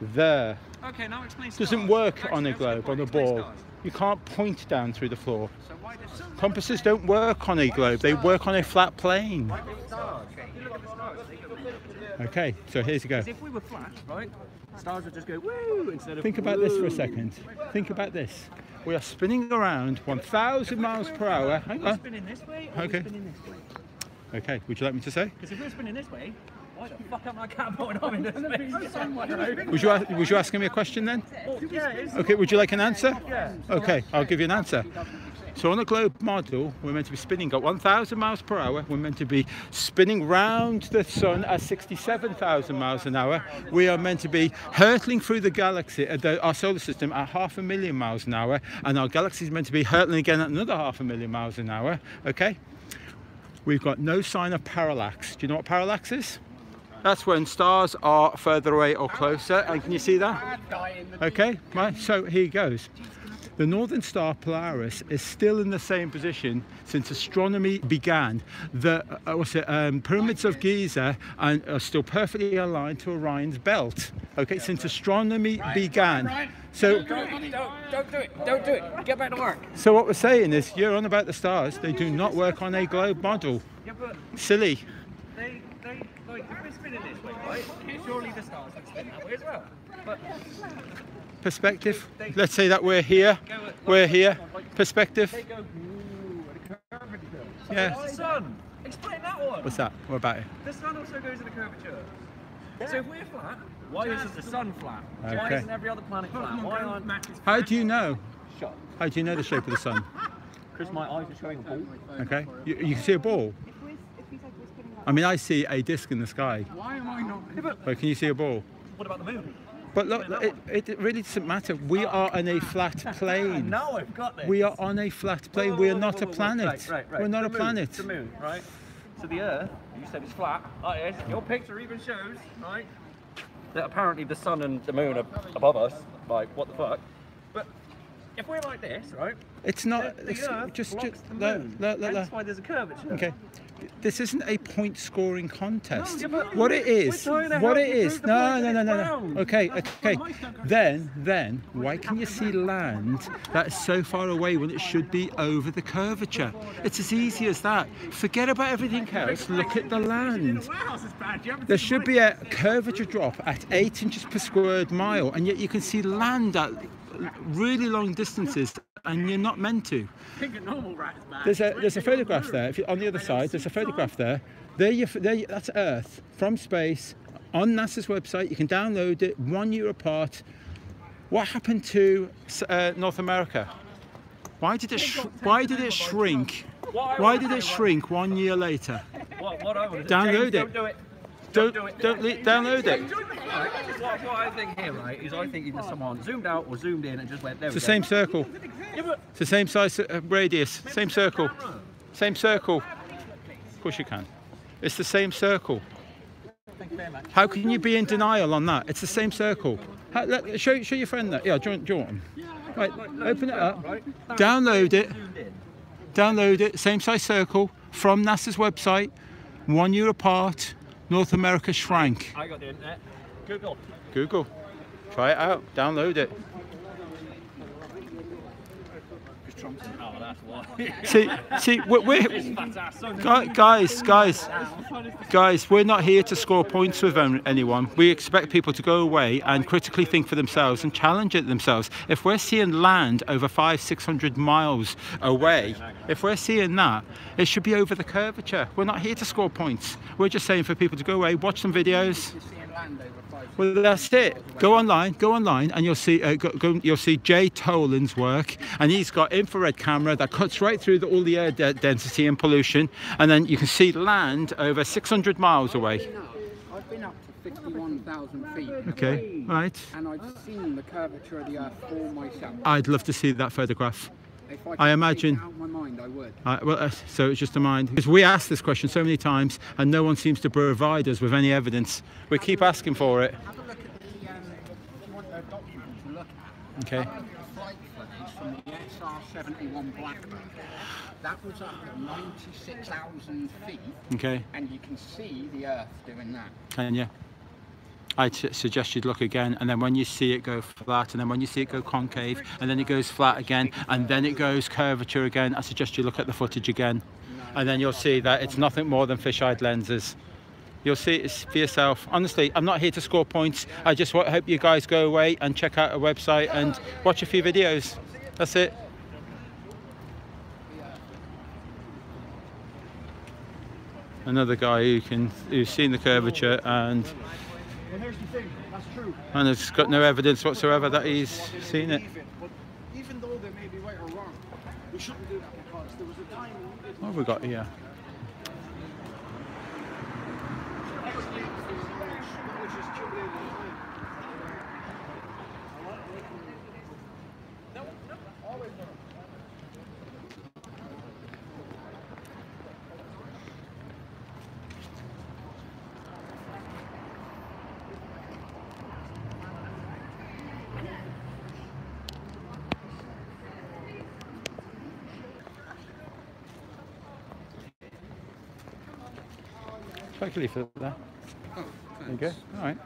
There. Okay, now explain stars. Doesn't work Actually, on a that's globe, good on a point. Explain ball. stars. You can't point down through the floor. So why does Compasses don't work on a globe, they work on a flat plane. stars? You look at the stars. Okay, so here's you go. If we were flat, right, stars would just go woo instead of Think about this for a woo. second. Think about this. We are spinning around 1,000 miles per hour. Hang Are we on. spinning this way or Okay. are we spinning this way? Okay, would you like me to say? Because if we're spinning this way, Why the fuck am I catapulting off into space? Was you asking me a question then? Oh, yeah, Okay, would you like an answer? Yeah. Okay, I'll give you an answer. So on a globe model, we're meant to be spinning at 1,000 miles per hour. We're meant to be spinning round the sun at 67,000 miles an hour. We are meant to be hurtling through the galaxy, our solar system, at 500,000 miles an hour. And our galaxy is meant to be hurtling again at another 500,000 miles an hour. Okay? We've got no sign of parallax. Do you know what parallax is? That's when stars are further away or closer. And can you see that? Okay, right, so here goes. The northern star Polaris is still in the same position since astronomy began. The pyramids of Giza are still perfectly aligned to Orion's belt. Okay, since astronomy began. So Don't do it. Don't do it. Get back to work. So what we're saying is, you're on about the stars. They do not work on a globe model. Yeah, but Silly. they like, if we're spinning this way, right? Surely the stars would spin that way as well. But Perspective. Let's say that we're here. We're here. Perspective. they go, ooh, at a curvature. Yeah. It's the sun. Explain that one. What's that? What about it? The sun also goes in a curvature. So if we're flat, why isn't the sun flat? Why Okay. isn't every other planet flat? Why aren't How do you know? shut? How do you know the shape of the sun? Because my eyes are showing a ball. Okay. You can see a ball. I mean, I see a disc in the sky. Why am I not? But can you see a ball? What about the moon? But look, it really doesn't matter. We are on a flat plane. Now I've got this. We are on a flat plane. We are not a planet. Right. We're not The a moon, planet. The moon, right? So the Earth, you said it's flat. Oh, yes. Your picture even shows, right, that apparently the sun and the moon are above us. Like, what the fuck? But if we're like this, right? It's not. The Earth just blocks the moon. That's why there's a curvature. Okay. This isn't a point scoring contest. No, yeah, but what it is, we're trying to what help it you is. prove the No, point no, that no, it's no. round. Okay. Then, why can you see land that is so far away when it should be over the curvature? It's as easy as that. Forget about everything else. Look at the land. There should be a curvature drop at 8 inches per square mile, and yet you can see land at really long distances, and you're not meant to. There's a photograph there. If you're on the other side, there's a photograph there. That's Earth from space on NASA's website. You can download it 1 year apart. What happened to North America? Why did it shrink? Why did it shrink 1 year later? What I would Download James, it. Don't do it. Don't download it. What I think here, right, is I think either someone zoomed out or zoomed in and just went there. It's the same circle. Yeah, but It's the same size radius. Same circle. Same circle. Of course you can. It's the same circle. How can you be in denial on that? It's the same circle. Show your friend that. Yeah, do you want him? Right, open it up. Download it. Download it. Same size circle from NASA's website. 1 year apart. North America shrank. I got the internet. Google. Google. Try it out. Download it. Trump's in power, that's why. See, we're guys, we're not here to score points with anyone. We expect people to go away and critically think for themselves and challenge it themselves. If we're seeing land over 500-600 miles away, if we're seeing that, it should be over the curvature. We're not here to score points. We're just saying for people to go away, watch some videos. Well, that's it. Go online, and you'll see you'll see Jay Tolan's work, and he's got infrared camera that cuts right through all the air density and pollution, and then you can see land over 600 miles away. I've been up to 51,000 feet. Okay, right. And I've seen the curvature of the Earth for myself. I'd love to see that photograph. If I imagine. Take it out of my mind, I would. So it's just a mind. Because we asked this question so many times and no one seems to provide us with any evidence. We keep asking for it. Have a look at the, if you want a document to look at. Okay. Have a look at the flight footage from the SR-71 Blackbird. That was up at 96,000 feet. Okay. And you can see the Earth doing that. And yeah. I'd suggest you'd look again, and then when you see it go flat, and then when you see it go concave, and then it goes flat again, and then it goes curvature again, I suggest you look at the footage again, and then you'll see that it's nothing more than fisheye lenses. You'll see it for yourself. Honestly, I'm not here to score points. I just hope you guys go away and check out our website and watch a few videos. That's it. Another guy who's seen the curvature and here's the thing, that's true. and has got no evidence whatsoever that he's seen it. But even though they may be right or wrong, we shouldn't do that because there was a time when we did. What have we got here? Which is accumulated in time. Take a leaflet there. Oh, There you go. All right.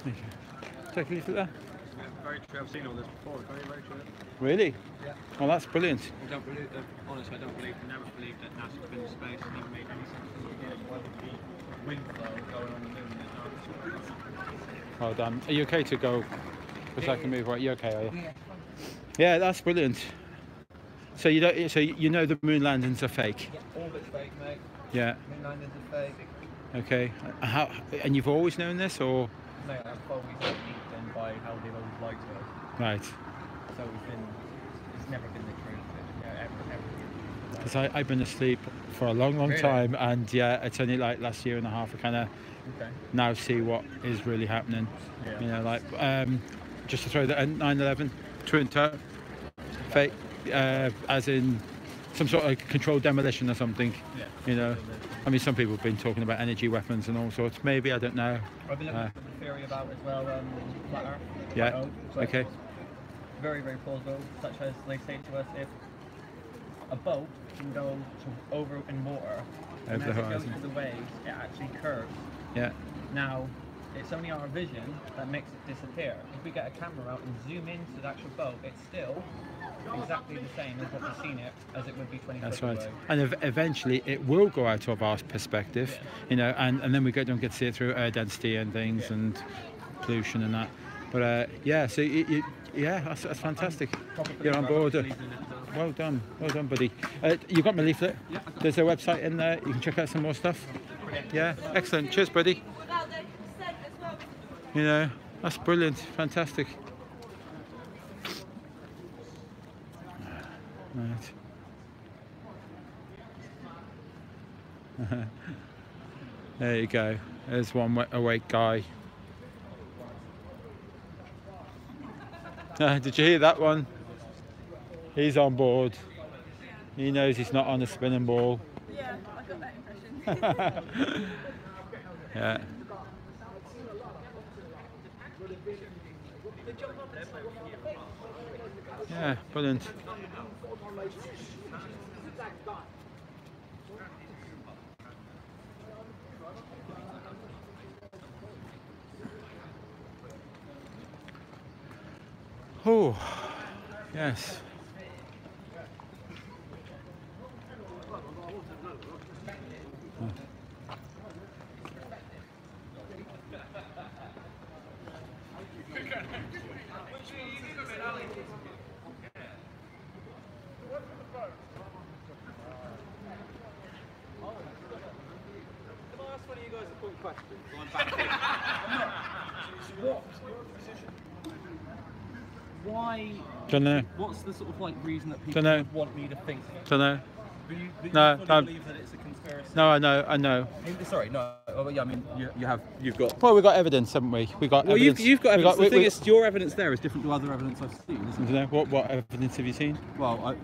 There you go. Take a leaflet there. Very true. I've seen all this before. Very, very true. Really? Yeah. Well, that's brilliant. I don't believe that. Honestly, I don't believe. Never believed that NASA's been in space and even made any sense in the ideas why would be wind flow going on the moon and there's no. Well done. Are you okay to go? Because I can move right. You okay? Are you? Yeah. Yeah, that's brilliant. So you don't. So you know the moon landings are fake. Yeah, orbit's fake, mate. Yeah. Moon landings are fake. Okay. How? And you've always known this, or? Mate, I've always been done by how they've always lied to us. Right. So it's never been the truth. Ever. Because I've been asleep for a long Really? time, and yeah, it's only like last year and a half I kind of now see what is really happening. Yeah. You know, like just to throw that 9/11 twin tower fake, as in some sort of controlled demolition or something. Yeah. You know, I mean, some people have been talking about energy weapons and all sorts. Maybe, I don't know. I've been looking at the theory about as well, flat Earth. Yeah. Flat Earth. So Okay. it's very, very plausible, such as they say to us, if a boat can go over in water, and Over the as it goes horizon. through the waves, it actually curves. Yeah. Now, it's only our vision that makes it disappear. If we get a camera out and zoom into the actual boat, it's still exactly the same as what we've seen it as it would be 20 That's foot right. away. And eventually it will go out of our perspective, you know, and then we don't get to see it through air density and things and pollution and that. But yeah, so yeah, that's fantastic. You're on board. Well done, buddy. You got my leaflet? Yeah. There's a website in there. You can check out some more stuff. Yeah, excellent. Cheers, buddy. You know, that's brilliant, fantastic. Right. There you go. There's one awake guy. Did you hear that one? He's on board. He knows he's not on a spinning ball. Yeah, I got that impression. Yeah. Yeah, brilliant. Oh, yes. Why? Don't know. What's the sort of like reason that people Dunno. would want me to think? Don't know. But you No, fully believe that it's a conspiracy? No, I know. Sorry, no. Oh, yeah, I mean, you've got. Well, we've got evidence, haven't we? We got Well, evidence. you've got evidence. The thing we- is, your evidence there is different to other evidence I've seen, isn't it? You know, what evidence have you seen? Well,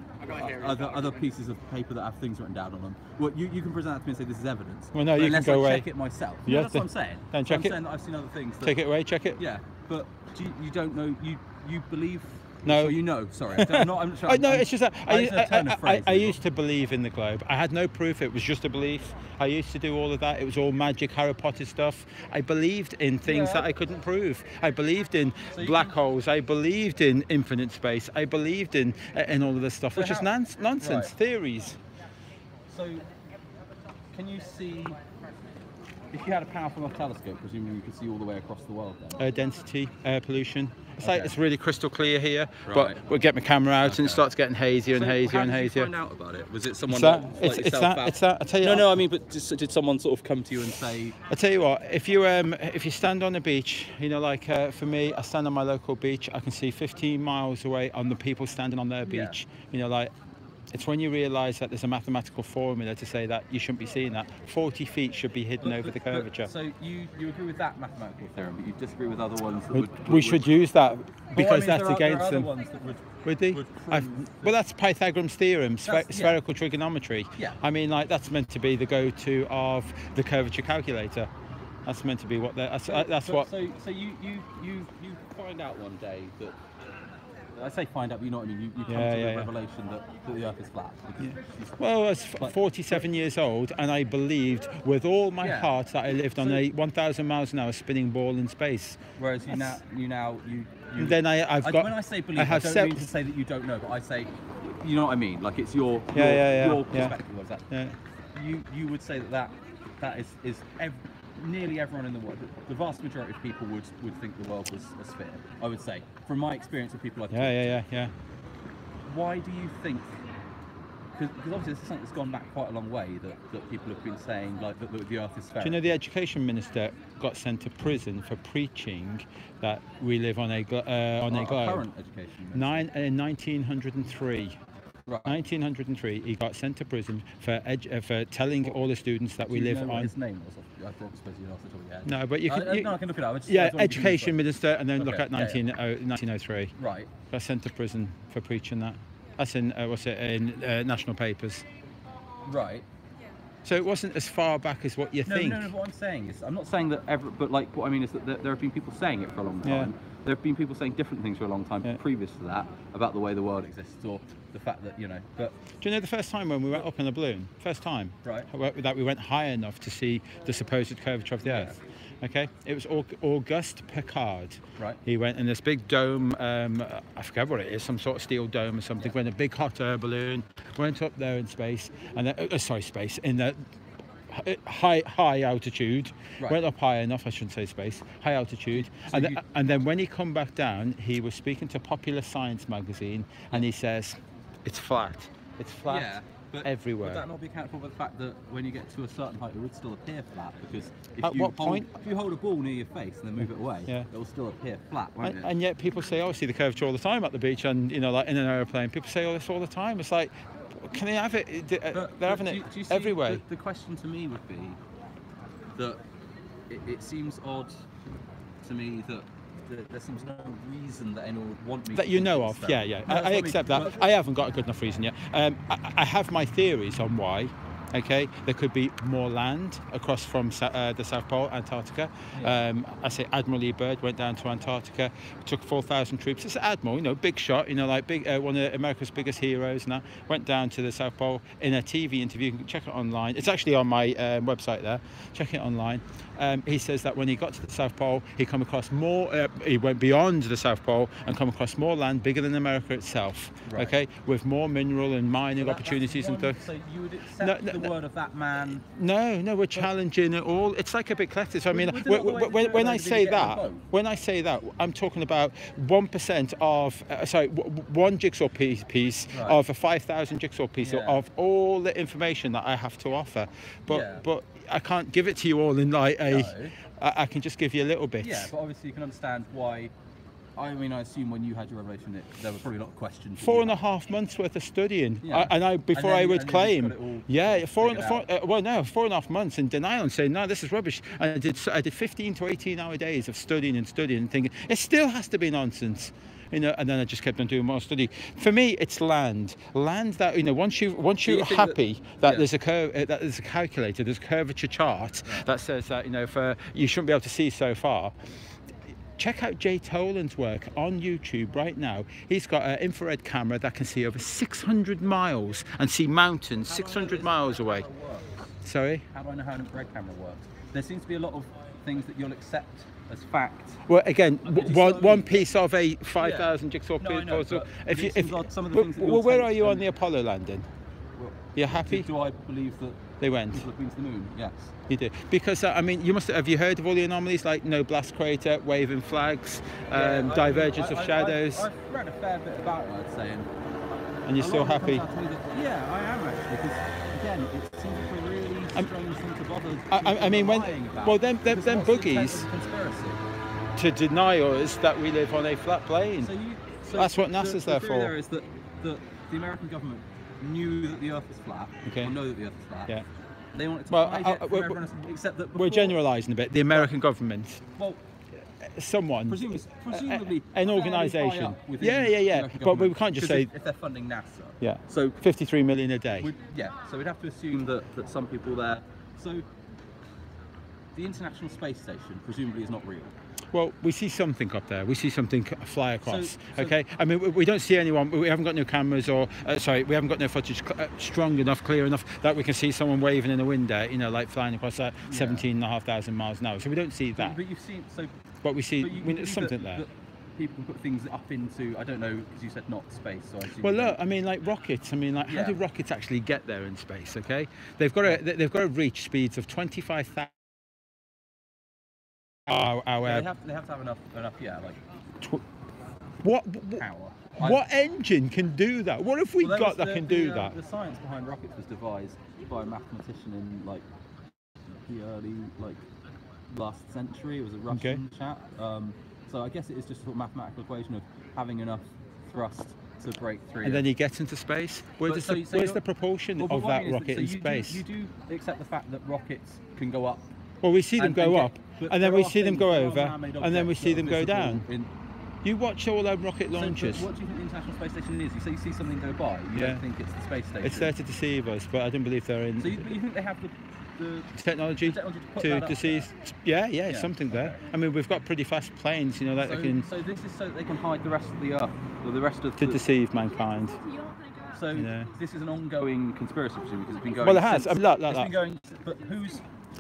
other pieces of paper that have things written down on them. Well, you can present that to me and say this is evidence. Well, no, But you unless can go I away. check it myself. Yeah, No, that's what I'm saying. then So check I'm it. saying that I've seen other things. That, Take it away, check it. Yeah, but you don't know. You believe. No. So you know. Sorry, I'm not sure. No, it's just that it's a turn of phrase, I is all. used to believe in the globe. I had no proof, it was just a belief. I used to do all of that. It was all magic, Harry Potter stuff. I believed in things that I couldn't prove. I believed in black holes. I believed in infinite space. I believed in all of this stuff, which is nonsense, Right. theories. So, can you see If you had a powerful enough telescope, presumably you could see all the way across the world then. Density, air pollution. It's Okay. like it's really crystal clear here, Right. but we'll get my camera out and it starts getting hazier and hazier and How did you hazier. find out about it? Was it someone It's that. like It's yourself that. out- It's that. I tell you. No, I mean, but did someone sort of come to you and say? I tell you what, if you stand on the beach, you know, like for me, I stand on my local beach, I can see 15 miles away on the people standing on their Yeah. beach. You know, like it's when you realise that there's a mathematical formula to say that you shouldn't be seeing that. 40 feet should be hidden over the curvature. So you agree with that mathematical theorem, but you disagree with other ones that We should use that because there that's are against other them. ones that Would they? Well, that's Pythagorean's theorem, spherical trigonometry. Yeah. I mean, like that's meant to be the go-to of the curvature calculator. That's meant to be what that's what. So you find out one day that. I say find out, but you know what I mean. You come to the revelation that the Earth is flat. Well, I was 47 years old, and I believed with all my heart that I lived on a 1,000 miles an hour spinning ball in space. Whereas you then I've got. When I say believe, I don't mean to say that you don't know, but I say, you know what I mean. Like it's your perspective of that. Yeah. You would say that is nearly everyone in the world, the vast majority of people would think the world was a sphere. I would say, from my experience with people I've talked to. Yeah. Why do you think? Because obviously this is something that's gone back quite a long way. That people have been saying like that the Earth is spherical. Do you know the education minister got sent to prison for preaching that we live on a globe? Current education minister. In 1903. Right. 1903, he got sent to prison for telling all the students that we live know on. What his name was? I suppose you'd also talk about. No, but you can. No, I can look it up. Education minister, and then look at 1903. Right. Got sent to prison for preaching that. That's in in national papers. Right. So it wasn't as far back as what you think. No. What I'm saying is, I'm not saying that but like what I mean is that there have been people saying it for a long time. Yeah. There have been people saying different things for a long time previous to that about the way the world exists or the fact that But do you know the first time when we went up in a balloon? First time. Right. That we went high enough to see the supposed curvature of the Earth. Okay. It was Auguste Piccard. Right. He went in this big dome. I forget what it is. Some sort of steel dome or something. Went in a big hot air balloon. Went up there in space and in the high altitude. Right. Went up high enough, I shouldn't say space, high altitude. And then when he come back down, he was speaking to Popular Science magazine, and he says, it's flat but everywhere. Would that not be accountable for the fact that when you get to a certain height, it would still appear flat? Because At what point? If you hold a ball near your face and then move it away, it will still appear flat, won't it? And yet people say, I see the curvature all the time at the beach, and like in an aeroplane, people say this all the time. It's like, can they have it? They're having it do you see, everywhere. The question to me would be that it seems odd to me that there seems no reason that anyone would want me that to you think know it's of. that. Yeah. No, I accept that. I haven't got a good enough reason yet. I have my theories on why. Okay, there could be more land across from the South Pole, Antarctica. I say Admiral E. Byrd went down to Antarctica, took 4,000 troops. It's an admiral, big shot, like big one of America's biggest heroes. And that went down to the South Pole in a TV interview. You can check it online. It's actually on my website there. Check it online. He says that when he got to the South Pole, he come across more. He went beyond the South Pole and come across more land bigger than America itself. Right. Okay, with more mineral and mining opportunities and stuff. So you would accept the word of that man? No, we're challenging it all. It's like a big collective. I mean, when I say that, I'm talking about 1% of, one jigsaw piece of a 5,000 jigsaw piece of all the information that I have to offer. But I can't give it to you all in like I can just give you a little bit. Yeah, but obviously you can understand why. I mean, I assume when you had your revelation, there were probably a lot of questions. 4.5 months worth of studying, Yeah. Before I would claim, 4.5 months in denial and saying no, this is rubbish. And I did 15 to 18 hour days of studying and thinking it still has to be nonsense. And then I just kept on doing more study. For me, it's land that once you're happy that there's a calculator, there's a curvature chart that says that for you shouldn't be able to see so far. Check out Jay Tolan's work on YouTube right now. He's got an infrared camera that can see over 600 miles and see mountains 600 miles away. Sorry? How do I know how an infrared camera works? There seems to be a lot of things that you'll accept as fact. Well, again, one piece of a 5,000 jigsaw puzzle. Some of the things that where are you on the Apollo landing? You're happy? Do I believe that They went. people have been to the moon? Yes. You do, because I mean, have you heard of all the anomalies like no blast crater, waving flags, divergence of shadows? I've read a fair bit about it, I'd say. And you're still happy? Yeah, I am actually, because again, it seems like a really strange thing to bother. I mean, them boogies to deny us that we live on a flat plane. So that's what NASA's there for. The theory there is that the American government knew that the Earth was flat. Okay. Or know that the Earth is flat. Yeah. They wanted to hide it from everyone else, except that we're generalising a bit. The American government. Well, someone, presumably an organisation. Yeah. But we can't just say if they're funding NASA. Yeah. So 53 million a day. So we'd have to assume that some people there. So the International Space Station presumably is not real. Well, we see something up there. We see something fly across. Okay. I mean, we don't see anyone. We haven't got no cameras, or we haven't got no footage strong enough, clear enough that we can see someone waving in a window. You know, like flying across that 17,500 miles an hour. So we don't see that. But you've seen But we see something there. That people can put things up into, I don't know, because you said not space. So I assume. Well, look, I mean, like rockets. I mean, like, how do rockets actually get there in space? Okay, they've got to reach speeds of 25,000. They have to have enough. What power? What engine can do that? What have we got that can do that? The science behind rockets was devised by a mathematician in like the early last century. It was a Russian chap. So I guess it is just a sort of mathematical equation of having enough thrust to break through. And then he gets into space. Where's the propulsion of that rocket in space? You do accept the fact that rockets can go up. Well, we see them go up, and then we see them go over, and then we see them go down. You watch all our rocket launches. So, what do you think the International Space Station is? You say you see something go by, you don't think it's the space station. It's there to deceive us, but I don't believe they're in. So you think they have the technology to deceive? Yeah, something there. I mean, we've got pretty fast planes, you know, that they can. So this is so that they can hide the rest of the Earth, or the rest of to deceive mankind. So this is an ongoing conspiracy, because it's been going. Well, it has. It's been going,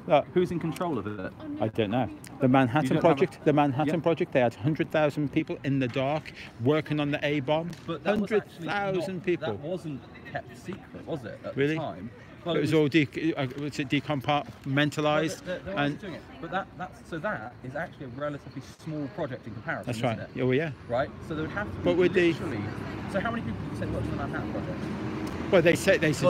but who's in control of it? I don't know. The Manhattan Project. The Manhattan Project. They had 100,000 people in the dark working on the A-bomb. 100,000 people. That wasn't kept secret, was it? At really? The time. Well, it was all decompartmentalised. And doing it. But that is actually a relatively small project in comparison. That's right. Isn't it? Oh yeah. Right. So there would have to be. But with So how many people did you say worked on the Manhattan Project? Well, they suggest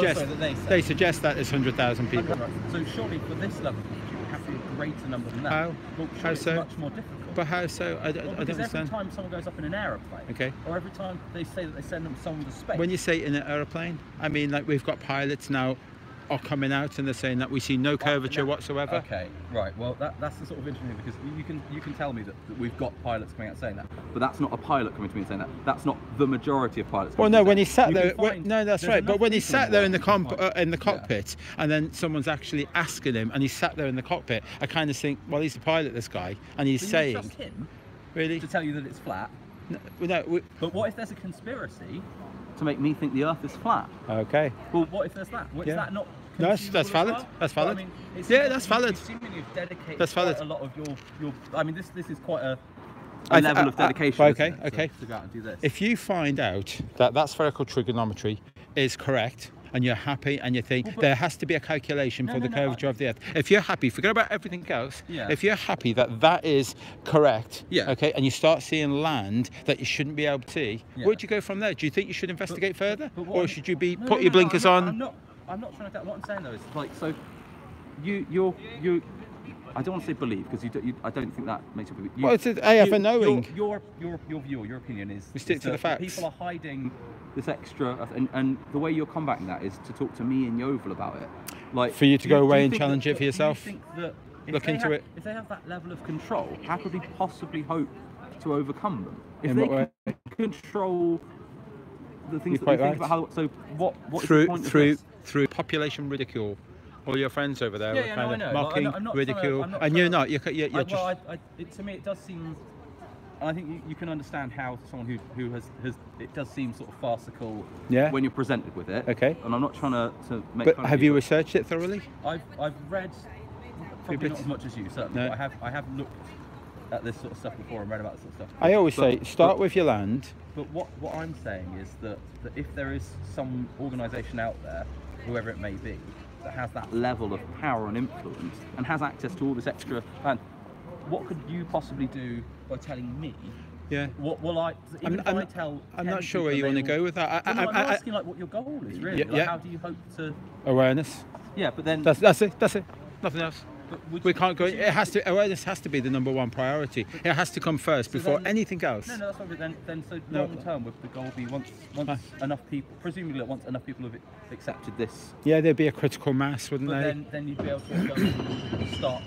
that there's 100,000 people. So surely for this level, it would have to be a greater number than that. How so? It's much more difficult. But how so? I don't understand. Every time someone goes up in an aeroplane, or every time they say that they send someone to space. When you say in an aeroplane, I mean like we've got pilots now are coming out and they're saying that we see no curvature whatsoever. Okay, right. Well, that's the sort of interesting thing, because you can tell me that we've got pilots coming out saying that, but that's not a pilot coming to me and saying that. That's not the majority of pilots. Well, no, when he sat there, no, that's right. But when he sat there in the cockpit, and then someone's actually asking him, and he sat there in the cockpit, I kind of think, well, he's a pilot, this guy, and he's saying, you trust him really, to tell you that it's flat. No, but what if there's a conspiracy to make me think the Earth is flat? Okay. Well, what if there's that? Is that not? No, that's valid. Well? That's valid. Well, I mean, that's valid. You seemingly have dedicated that's valid. Quite a lot of your. I mean, this is quite a level of dedication. Okay. To go out and do this. If you find out that spherical trigonometry is correct, and you're happy, and you think there has to be a calculation for the curvature of the Earth. If you're happy, forget about everything else. If you're happy that is correct, okay, and you start seeing land that you shouldn't be able to see, where'd you go from there? Do you think you should investigate further, or should you be put your blinkers on? I'm not trying to. What I'm saying though is like, so you. I don't want to say believe, because I don't think that makes you believe. Well, it's I have a knowing. Your view, your opinion is. We stick to the facts. People are hiding this extra, and the way you're combating that is to talk to me in Yeovil about it. Like for you to go away and challenge it for yourself. Do you think that look into it. If they have that level of control, how could we possibly hope to overcome them? If they can control the things that we think about how. So what is the point of this? Through population ridicule. All your friends over there are kind of mocking, I'm not ridicule, and you're not. You're just. Well, to me, it does seem. And I think you can understand how someone who has it does seem sort of farcical when you're presented with it. Okay. And I'm not trying to make. But fun have of you researched it thoroughly? I've read probably not as much as you, certainly. No. But I have looked at this sort of stuff before and read about this sort of stuff. I always say start with your land. But what I'm saying is that if there is some organisation out there whoever it may be, that has that level of power and influence and has access to all this extra land, what could you possibly do by telling me? Yeah. What will I? Even if I tell. I'm 10 not sure where people you want to they go with that. I'm asking like what your goal is really. Like, how do you hope to? Awareness. Yeah, but then that's it. That's it. Nothing else. We can't go. You, it has to. Awareness has to be the #1 priority. It has to come first before anything else. No, that's fine. But then so long term, would the goal be once enough people, presumably once enough people have accepted this? Yeah, there'd be a critical mass, wouldn't there? Then you'd be able to go and start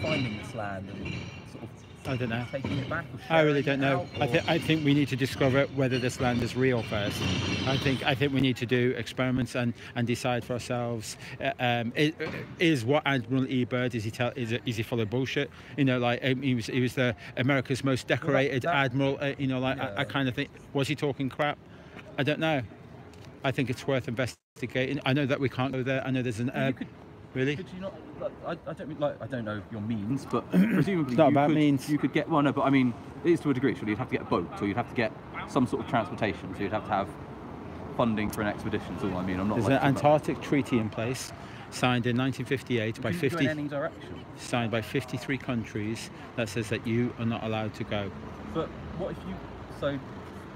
finding this land and sort of. I don't know. Taking it back or I really don't it know. out, I think we need to discover whether this land is real first. I think we need to do experiments and decide for ourselves. Is what Admiral E. Byrd is he full of bullshit? You know, like he was the America's most decorated admiral. You know, like I kind of think, was he talking crap? I don't know. I think it's worth investigating. I know that we can't go there. I know there's an. Really? Could you not? Like, I don't mean like I don't know your means, but presumably you could get one. No, but I mean, it is to a degree. Surely you'd have to get a boat, or you'd have to get some sort of transportation. So you'd have to have funding for an expedition. So I mean, I'm not. There's an Antarctic treaty in place, signed in 1958 by 50. Go in any direction. Signed by 53 countries that says that you are not allowed to go. But what if you? So.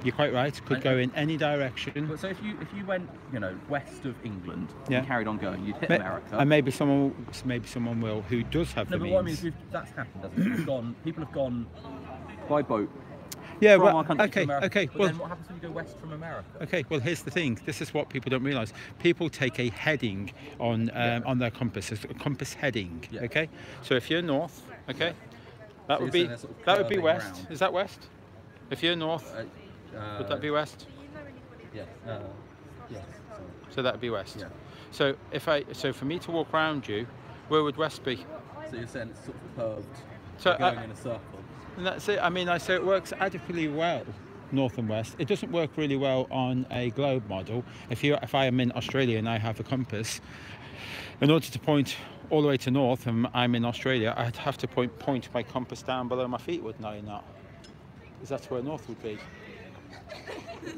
You're quite right. Could go in any direction. But so if you went, you know, west of England and carried on going, you'd hit America. And maybe someone will who does have the means. No, but what I mean is that's happened, doesn't it? People have gone by boat. Yeah, from well, our country to okay. But Well, then what happens when you go west from America? Okay, well, here's the thing. This is what people don't realise. People take a heading on their compass, a compass heading. Yeah. Okay, so if you're north, okay, that would be west. Round. Is that west? If you're north. Would that be west? Yeah. Yes. So that would be west. Yeah. So for me to walk around you, where would west be? So you're saying it's sort of curved, so going in a circle. And that's it. I mean, I say it works adequately well, north and west. It doesn't work really well on a globe model. If I am in Australia and I have a compass, in order to point all the way to north and I'm in Australia, I'd have to point my compass down below my feet, wouldn't I? Not? Because that's where north would be.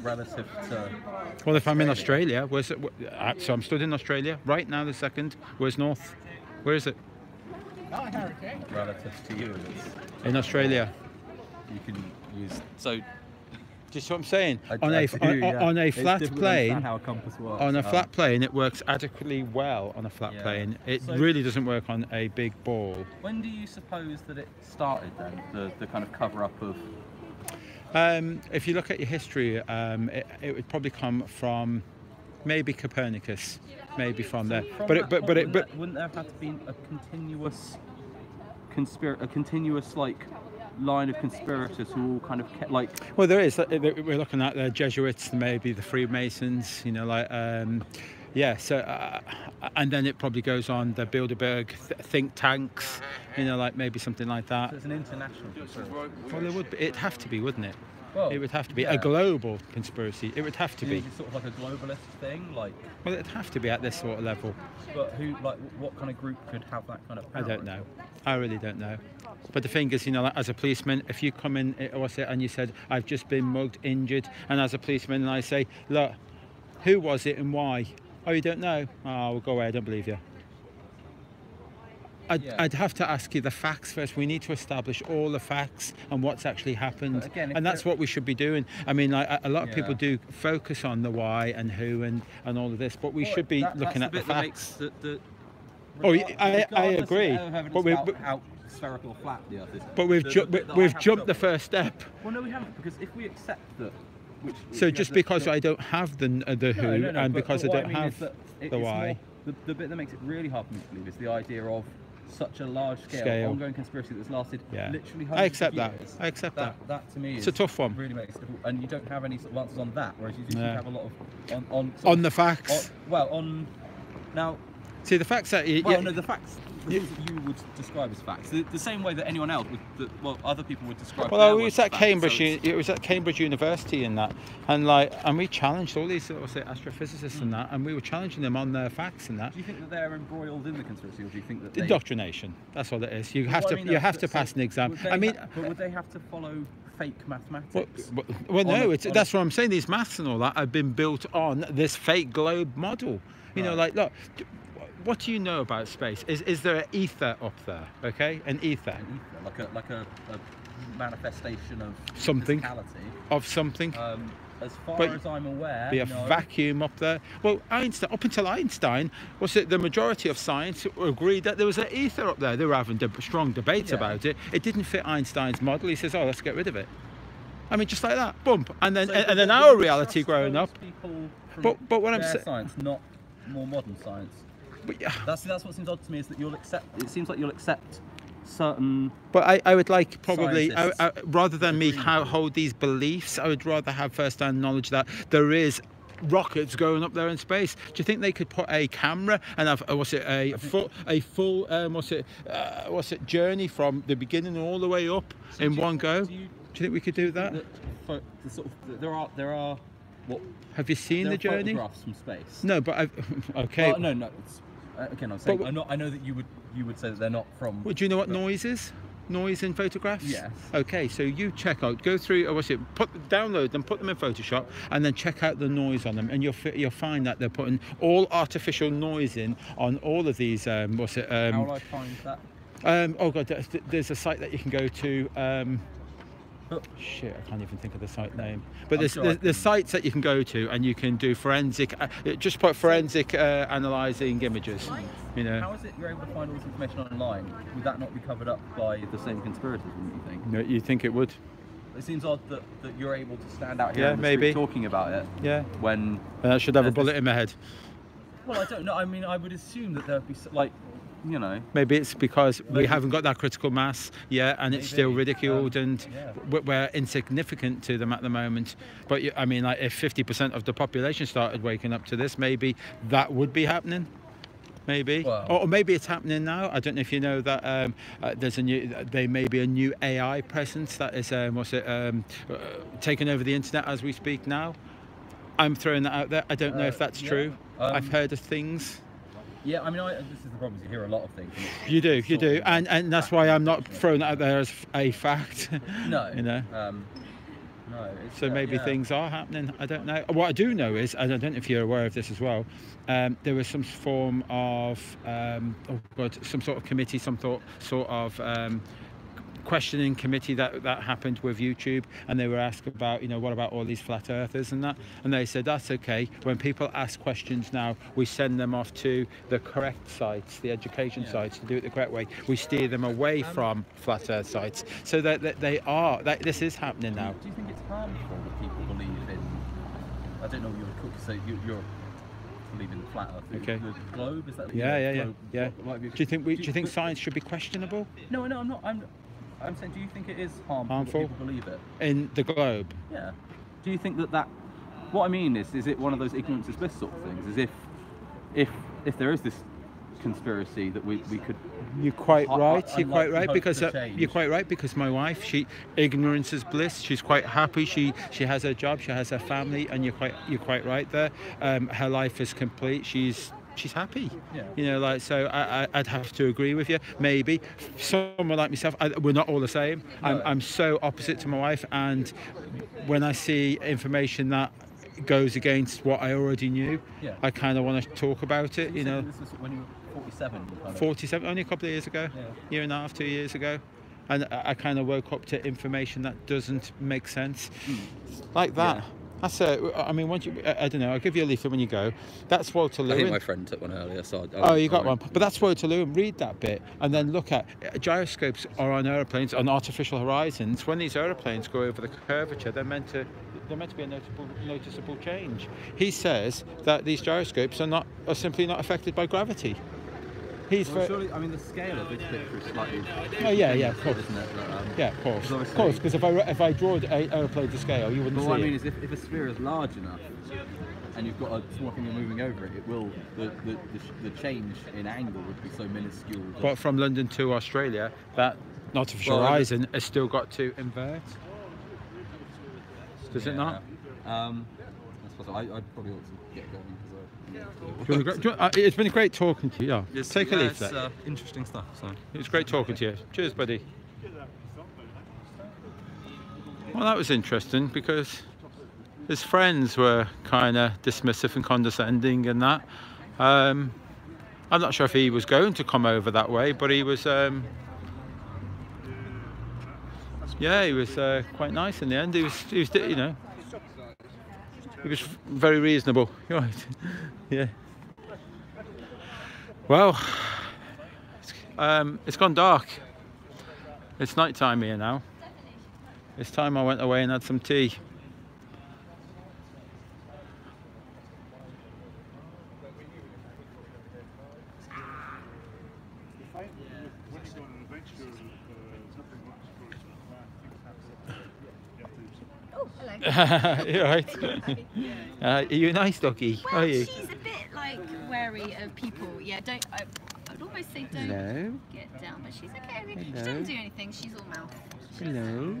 Relative to. Well, if I'm in Australia, where's it? So I'm stood in Australia right now. The second, where's north? Where is it? Relative to you, in Australia. You can use so. Just what I'm saying. On a flat plane. How a compass works. On a flat plane, it works adequately well. On a flat plane, it really doesn't work on a big ball. When do you suppose that it started then? The kind of cover up of. If you look at your history, it would probably come from maybe Copernicus, maybe from there. But wouldn't there have had to be a continuous like line of conspirators who all kind of kept like. Well, there is. We're looking at the Jesuits, maybe the Freemasons. You know, like. Yeah, so and then it probably goes on the Bilderberg think tanks, you know, like maybe something like that. So it's an international conspiracy. Well, it would be, it'd have to be, wouldn't it? Well, it would have to be a global conspiracy. It would have to be. Sort of like a globalist thing, like. Well, it'd have to be at this sort of level. But what kind of group could have that kind of power? I don't know. I really don't know. But the thing is, you know, like, as a policeman, if you come in and you said, I've just been mugged, injured, and as a policeman, and I say, look, who was it and why? Oh, you don't know? Oh, well, go away, I don't believe you. I'd have to ask you the facts first. We need to establish all the facts and what's actually happened. Again, and that's what we should be doing. I mean, like, a lot of people do focus on the why and who and all of this, but we should be looking at the facts. I agree. But how spherical or flat the earth is. But we've jumped the first step. Well, no, we haven't, because if we accept that. So just because I don't have the who and because I don't have the why. The bit that makes it really hard for me to believe is the idea of such a large scale ongoing conspiracy that's lasted literally hundreds of years. I accept that. That to me it's a tough one. Really makes it difficult, and you don't have any sort of answers on that, whereas you do have a lot of on the facts. now. See, the facts that Well, no, the facts. The things that you would describe as facts, the same way that anyone else would, other people would describe. Well, their it was at facts, Cambridge. so it's- It was at Cambridge University and that, and we challenged all these sort of astrophysicists and that, and we were challenging them on their facts and that. Do you think that they're embroiled in the conspiracy, or do you think that Indoctrination. That's all it is. You have Well, to I mean, you have so- to pass so an exam. would they I mean. but would they have to follow fake mathematics? Well, no, On a- that's what I'm saying. These maths and all that have been built on this fake globe model. You know, like, look, what do you know about space? Is there an ether up there? Okay, an ether. Like a manifestation of Something. physicality. Of something. As far But as I'm aware, be a no. vacuum up there. Well, Einstein, up until Einstein, was it the majority of science agreed that there was an ether up there? They were having strong debates about it. It didn't fit Einstein's model. He says, "Oh, let's get rid of it." I mean, just like that, bump, and then So then would our you reality trust growing those up. people from But what I'm their saying, science, not more modern science. But yeah. That's what seems odd to me, is that you'll accept. It seems like you'll accept certain. But I would like probably Scientists rather than me hold these beliefs, I would rather have first-hand knowledge that there is rockets going up there in space. Do you think they could put a camera and have a full journey from the beginning all the way up in one go? Do you think we could do that? There are what? Have you seen the journey? Photographs from space. No, but okay. Well, no. Again, I'm saying I know that you would say that they're not from. Well, do you know what noise is? Noise in photographs? Yes. Okay, so you check out, go through, download them, put them in Photoshop, and then check out the noise on them, and you'll find that they're putting all artificial noise in on all of these. How will I find that? Oh god, there's a site that you can go to. Shit, I can't even think of the site name. But there's sites that you can go to, and you can do forensic. Just put forensic analysing images. You know. How is it you're able to find all this information online? Would that not be covered up by the same conspirators, wouldn't you think? No, you think it would? It seems odd that you're able to stand out here Yeah, in the maybe. street talking about it. Yeah. When I should have a bullet in my head. Well, I don't know. I mean, I would assume that there'd be like, you know. Maybe it's because we haven't got that critical mass yet, and it's still ridiculed, and we're insignificant to them at the moment. But I mean, like, if 50% of the population started waking up to this, maybe that would be happening. Maybe, or maybe it's happening now. I don't know if you know that there may be a new AI presence that is taking over the internet as we speak now. I'm throwing that out there. I don't know if that's true. I've heard of things. Yeah, I mean, this is the problem. Is you hear a lot of things. You do, and that's why I'm not throwing that out there as a fact. No, you know. No. So maybe things are happening. I don't know. What I do know is, and I don't know if you're aware of this as well, there was some form of some sort of committee, some sort of questioning committee that happened with YouTube, and they were asked about, what about all these flat earthers and that, and they said that's okay. When people ask questions now, we send them off to the correct sites, the education sites, to do it the correct way. We steer them away from flat earth sites, so that this is happening now. Do you think it's harmful that people believe in? I don't know what you would call. So you're believe in the flat earth. Okay. The globe, is that? Yeah. Globe, Do you think science should be questionable? No, I'm not. I'm saying, do you think it is harmful that people believe it? In the globe? Yeah. Do you think that what I mean is it one of those ignorance is bliss sort of things? As if there is this conspiracy that we could... You're quite right. You're quite right, because my wife, ignorance is bliss. She's quite happy. She has her job. She has her family, and you're quite right there. Her life is complete. She's happy. Yeah. So I'd have to agree with you. Maybe someone like myself, we're not all the same. No. I'm so opposite to my wife, and when I see information that goes against what I already knew, I kind of want to talk about it. This was when you were 47. 47, only a couple of years ago, year and a half, 2 years ago. And I kind of woke up to information that doesn't make sense, like that. Yeah. That's I mean, once I don't know. I'll give you a leaflet when you go. That's Walter Lewin. I think my friend took one earlier, so. You got one. But that's Walter Lewin. Read that bit, and then look at gyroscopes are on aeroplanes on artificial horizons. When these aeroplanes go over the curvature, they're meant to be a noticeable change. He says that these gyroscopes are simply not affected by gravity. Surely, I mean, the scale of this picture is slightly. Oh yeah, of course. Isn't it? Yeah, of course. Because if I draw an aeroplane to scale, you wouldn't see it. What I mean is, if a sphere is large enough, and you've got a small finger moving over it, it will the change in angle would be so minuscule. But from London to Australia, that artificial horizon has still got to invert. Does it not? That's possible. I probably ought to get going it's been great talking to you. Yeah. Yes, Take a leaf. It's interesting stuff. So it was great talking to you. Cheers, buddy. Well, that was interesting because his friends were kind of dismissive and condescending and that. I'm not sure if he was going to come over that way, but he was. Yeah, he was quite nice in the end. He was, you know, he was very reasonable. You're right. Yeah. Well, it's gone dark. It's night time here now. It's time I went away and had some tea. Oh, hello. You're right. Are you a nice doggy? Well, are you? she's a bit like wary of people. Yeah, don't. I'd almost say don't Hello. get down, but she's okay. She Hello. doesn't do anything. She's all mouth. Hello.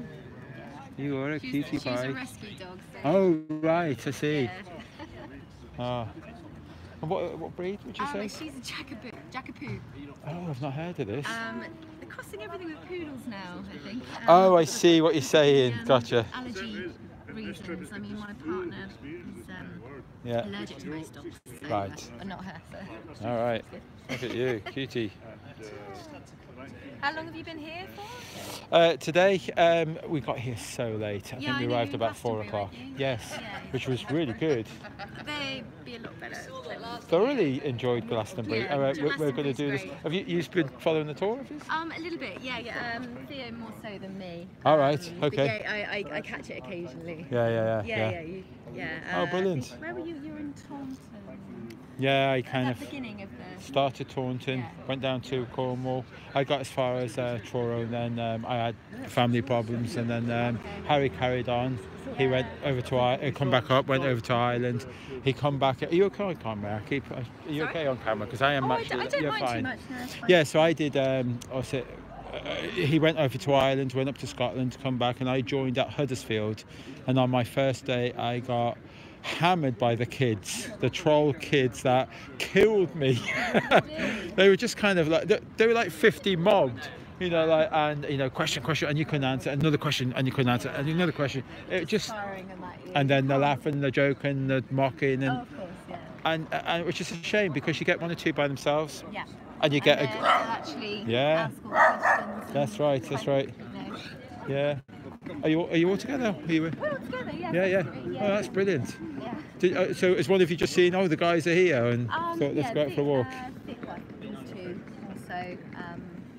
You are a cutie She's pie. a rescue dog. So. Oh right, I see. Yeah. Ah. And what breed would you say? She's a Jackapoo. Oh, I've not heard of this. They're crossing everything with poodles now, I think. Oh, I see what you're saying. Gotcha. Allergy reasons. I mean, my partner is allergic to most dogs. So, Right. But not her. So. All right. Look at you, cutie. How long have you been here for? Today we got here so late. I think we arrived about 4 o'clock. Yes, which was really good. They'd be a lot better. Thoroughly enjoyed Glastonbury. Yeah, all right, we're going to Glastonbury's do this. great. Have you been following the tour of this? A little bit, yeah. Theo more so than me. All right, but okay. yeah, I catch it occasionally. Yeah. Oh, brilliant. Where were you? You were in Taunton. Yeah, I kind of beginning of the started Taunton, went down to Cornwall. I got as far as Truro, and then I had family problems, and then Harry carried on. He went over to come back up, went over to Ireland. He come back. Are you okay on camera? Are you okay on camera? Because I am actually. I don't you're mind fine. too much. No, it's fine. Yeah, so I did. He went over to Ireland, went up to Scotland, come back, and I joined at Huddersfield. And on my first day, I got hammered by the kids, the troll kids that killed me. They were just kind of like, they were like 50 mobbed, you know, like, and you know, question, and you couldn't answer, another question and you couldn't answer, and another question. It just, and then the laughing, the joking, the mocking, and of course, yeah. and which is a shame because you get one or two by themselves. Yeah. And you get they'll actually ask all questions. That's right. Yeah. Are you all together? We're all together, yeah. Yeah. Oh, that's brilliant. Yeah. So has one of you just seen, oh, the guys are here, and thought, let's go out for a walk? These two also.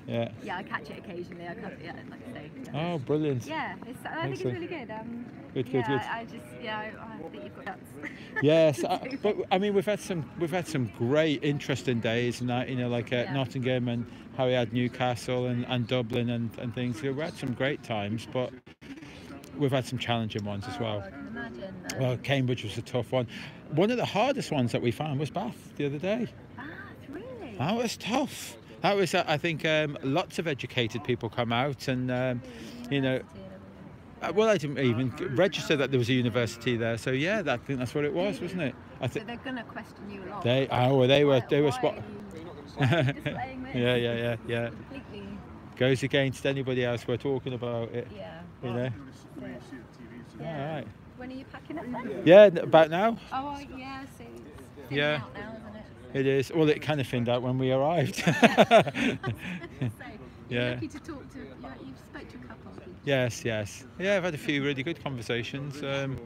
Yeah, I catch it occasionally. Like I say. Oh, brilliant. Yeah, I think it's really good. Good. I think you've got nuts. Yes, but I mean, we've had some great, interesting days, and that, you know, like Nottingham, and how we had Newcastle and Dublin and things. So we had some great times, but we've had some challenging ones as well. I can imagine. Well, Cambridge was a tough one. One of the hardest ones that we found was Bath the other day. Really? That was tough. That was, I think, lots of educated people come out, and you know. Well, I didn't even register that there was a university there, so yeah, I think that's what it was, wasn't it? So they're gonna question you a lot. They were spot. Yeah. Completely. Goes against anybody else we're talking about it. Yeah. You know. Yeah. All right. When are you packing up then? Yeah, about now. Oh yeah, so it's thinning out now, isn't it? It is. Well, it kind of thinned out when we arrived. You're lucky to talk to. You've spoke to a couple. Yes. Yeah, I've had a few really good conversations, and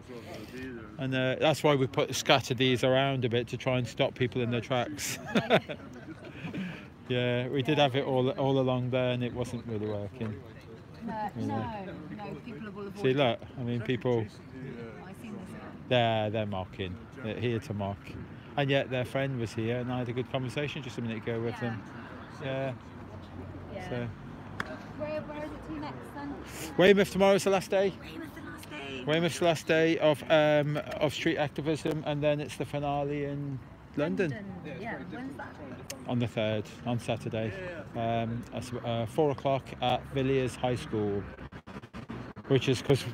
that's why we scattered these around a bit to try and stop people in their tracks. Yeah, we did have it all along there, and it wasn't really working. No, people will avoid. See, look, I mean, people. I've seen this. They're mocking. They're here to mock, and yet their friend was here, and I had a good conversation just a minute ago with them. Yeah. So. Where is it to next then? Weymouth tomorrow's the last day. Weymouth the last day. Weymouth's the last day of street activism, and then it's the finale in London. Yeah, when's that? On the 3rd, on Saturday, 4 o'clock at Villiers High School, which is because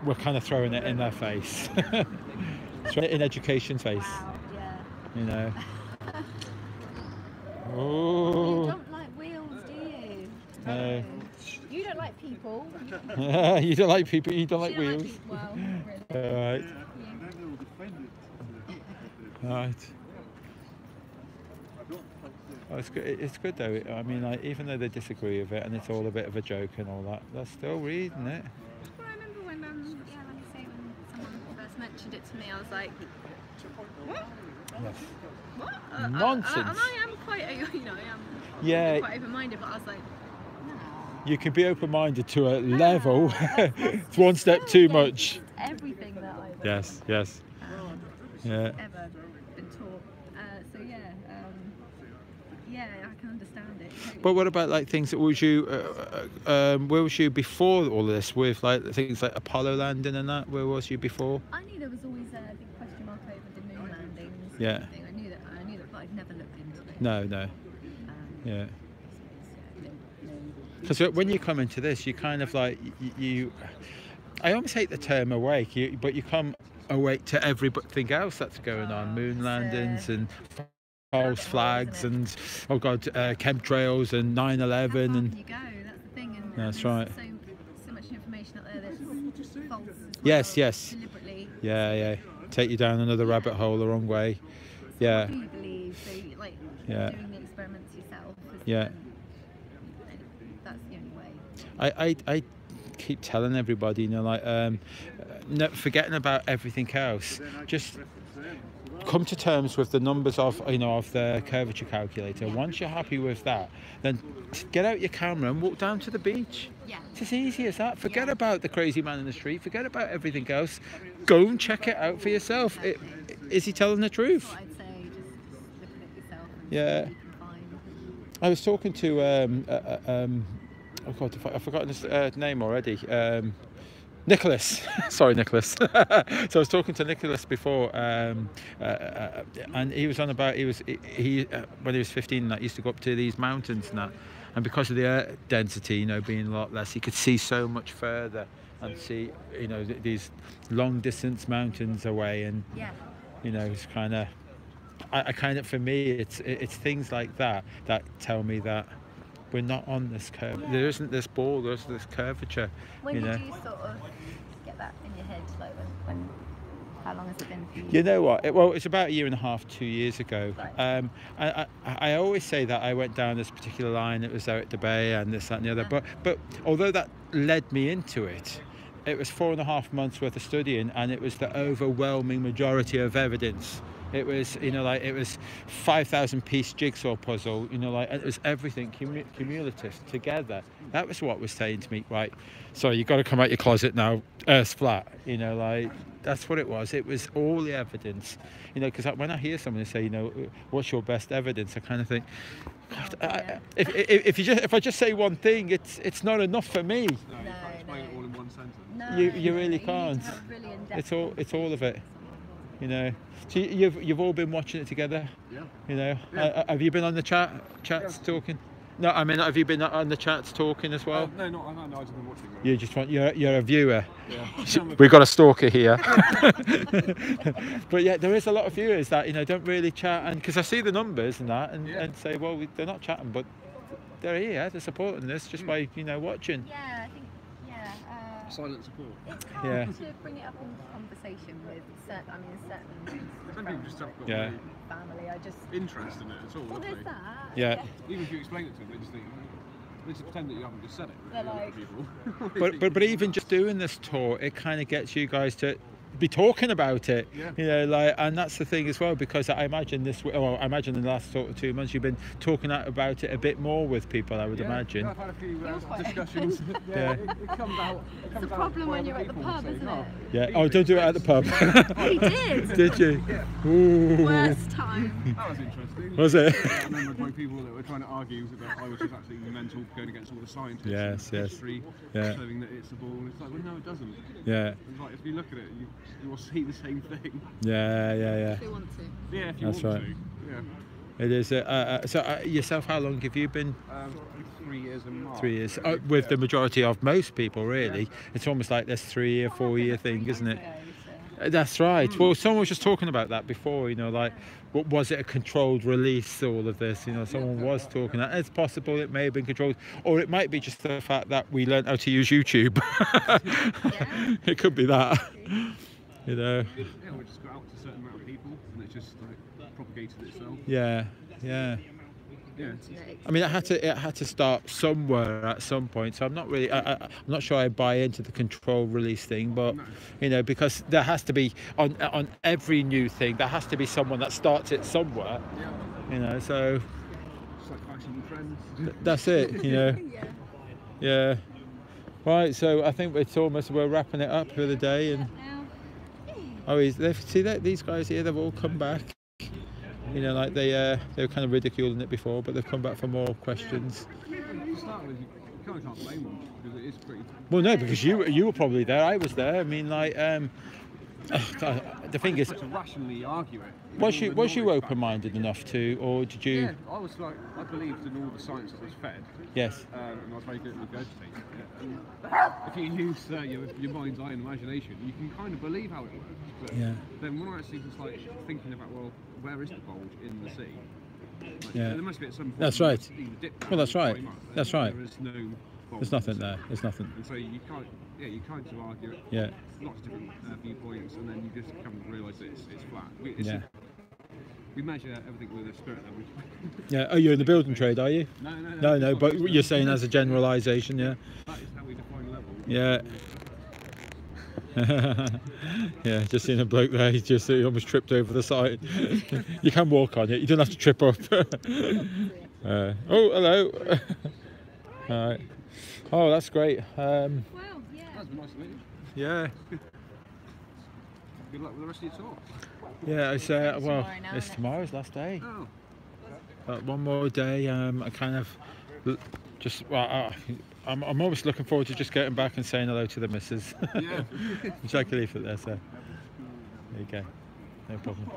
we're kind of throwing it in their face, in education's face. Wow, yeah. You know. You don't like wheels, do you? No. You don't like people. You don't like people. You don't like She don't wheels. like people, well, not really. All right. Right. Oh, it's good. It's good though. I mean, like, even though they disagree with it, and it's all a bit of a joke and all that, they're still reading it. Well, I remember when, when someone first mentioned it to me, I was like, what? Yes. What? Nonsense. And I am quite, I am Yeah. quite open-minded, but I was like, You can be open-minded to a level. It's one step too much. Everything that I've Yes. Yeah. ever been taught. So yeah, I can understand it. Totally. But what about like things that was you? Where was you before all of this? With like things like Apollo landing and that. Where was you before? I knew there was always a big question mark over the moon landings. Yeah. And everything. I knew that, but I'd never looked into it. No. Yeah. Because when you come into this, you kind of like you. I almost hate the term awake, but you come awake to everything else that's going on, moon landings and false flags and chemtrails and 9/11 and. You go. That's the thing. And That's there's right. So much information out there that's false. Yes. Deliberately. Yeah. Take you down another rabbit hole the wrong way. Yeah. What do you believe? So like doing the experiments yourself. That's the only way. I keep telling everybody, forgetting about everything else. Just come to terms with the numbers of the curvature calculator. Once you're happy with that, then get out your camera and walk down to the beach. Yeah. It's as easy as that. Forget about the crazy man in the street. Forget about everything else. Go and check it out for yourself. Is he telling the truth? That's what I'd say. Just look at it yourself. And Yeah. see what you can find. I was talking to oh God, I've forgotten his name already. Nicholas. Sorry, Nicholas. So I was talking to Nicholas before, and he was on about he when he was 15, that used to go up to these mountains and that, and because of the air density, being a lot less, he could see so much further and see these long distance mountains away, and it's kind of. I kind of, for me, it's things like that tell me that we're not on this curve. There isn't this ball. There's this curvature. When did you sort of get that in your head? Like when how long has it been for you? You know what? It's about 1.5 years, 2 years ago. Right. I always say that I went down this particular line. It was out at the bay and this, that, and the other. But although that led me into it, it was 4.5 months worth of studying, and it was the overwhelming majority of evidence. It was, it was 5,000 piece jigsaw puzzle, and it was everything cumulative together. That was what was saying to me, right, so you've got to come out your closet now, Earth's flat, that's what it was. It was all the evidence, because when I hear someone say, what's your best evidence, I kind of think, God, if I just say one thing, it's not enough for me. No, you can't explain it all in one sentence. No, you really you can't. need to have really in-depth It's all of it. So you've all been watching it together. Yeah. Have you been on the chats talking? No, I mean, have you been on the chats talking as well? No, I've just been watching. You just want you're a viewer. Yeah. We've got a stalker here. But yeah, there is a lot of viewers that don't really chat, and because I see the numbers and that, and say, well, they're not chatting, but they're here, they're supporting this just by watching. Yeah, I think Silent support. it's hard to bring it up in conversation with certain Some people just haven't got family. I just interest in it at all. well, have there's they? that. Yeah. Even if you explain it to them, they just think. They just pretend that you haven't just said it. They're Really, like- people. But even just doing this tour, it kind of gets you guys to be talking about it. Yeah. You know, like, and that's the thing as well, because I imagine I imagine in the last sort of 2 months you've been talking about it a bit more with people. I would imagine. Yeah, I've had a few discussions. It comes out. It's a problem when you're at the pub, isn't it? Yeah. Oh, don't do it at the pub. He did. Did you? Yeah. Ooh. Worst time. That was interesting. Was it? I remember my people that were trying to argue that I was just absolutely mental, going against all the scientists. Yes, and yes. history, Yeah. showing that it's a ball. And it's like, well, no, it doesn't. Yeah. It's like, if you look at it, you will see the same thing. Yeah. If you want to. Yeah, if you That's want right. to. Yeah. It is. So yourself, how long have you been? 3 years in March. 3 years. With the majority of most people, really. It's almost like this 3 or 4 year thing, isn't it? That's right. Well, someone was just talking about that before, you know, like, what was it, a controlled release, all of this? You know, someone was talking that it's possible it may have been controlled, or it might be just the fact that we learned how to use YouTube. It could be that, you know. Yeah, we just got out to a certain amount of people, and it just like propagated itself. Yeah. Yeah. I mean, it had to start somewhere at some point. So I'm not really, I'm not sure I buy into the control release thing, but you know, because there has to be on every new thing, there has to be someone that starts it somewhere. Yeah. You know, so It's like fashion trends. that's it. You know. Yeah. Right. So I think we're wrapping it up for the day, and see that these guys here, they've all come back. You know, like they were kind of ridiculing it before, but they've come back for more questions. To start with, you kind of can't blame them because it is pretty. Well, no, because you were probably there. I was there. I mean, like, the thing is, to rationally argue it. was you open-minded enough to, or did you? Yeah, I was like, I believed in all the science that was fed. Yes. And I was very good at regurgitating it. And if you use your mind's eye and imagination, you can kind of believe how it works. But then when I actually was like thinking about, well, where is the bulge in the sea? Like, there must be at some point. That's right. Well, that's right. That's right. There is no bulge. There's nothing there. There's nothing. And so you can't. Yeah, you kind of argue it. Yeah. Lots of different viewpoints, and then you just come to realise that it's flat. We measure everything with a spirit level. Yeah. Oh, you're in the building trade, are you? No. But you're saying as a generalisation, yeah. That is how we define level. Yeah. Yeah, just seeing a bloke there, he almost tripped over the side. You can walk on it, you don't have to trip up. Oh, hello. All right. Oh, that's great. Wow, yeah. That's nice to meet you. Yeah. Good luck with the rest of your talk. Yeah, it's it's tomorrow's last day. Oh. One more day. I kind of just I'm always looking forward to just getting back and saying hello to the missus. Yeah. Which I can leave it there, so there you go. No problem.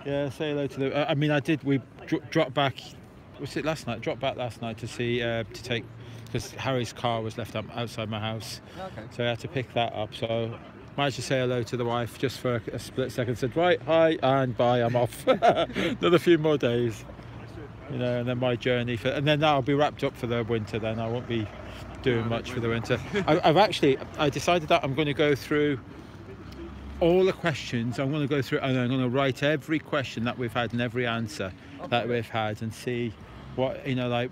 Yeah, say hello to the. I mean, I did. We dropped back. Was it last night? Dropped back last night to see to take, because Harry's car was left outside my house. Okay. So I had to pick that up. So managed to say hello to the wife just for a split second. Said right, hi, and bye. I'm off. Another few more days. You know, and then my journey and then that'll be wrapped up for the winter. Then I won't be doing much for the winter. I decided that I'm going to go through all the questions. I'm going to go through and I'm going to write every question that we've had and every answer that we've had and see what, you know, like,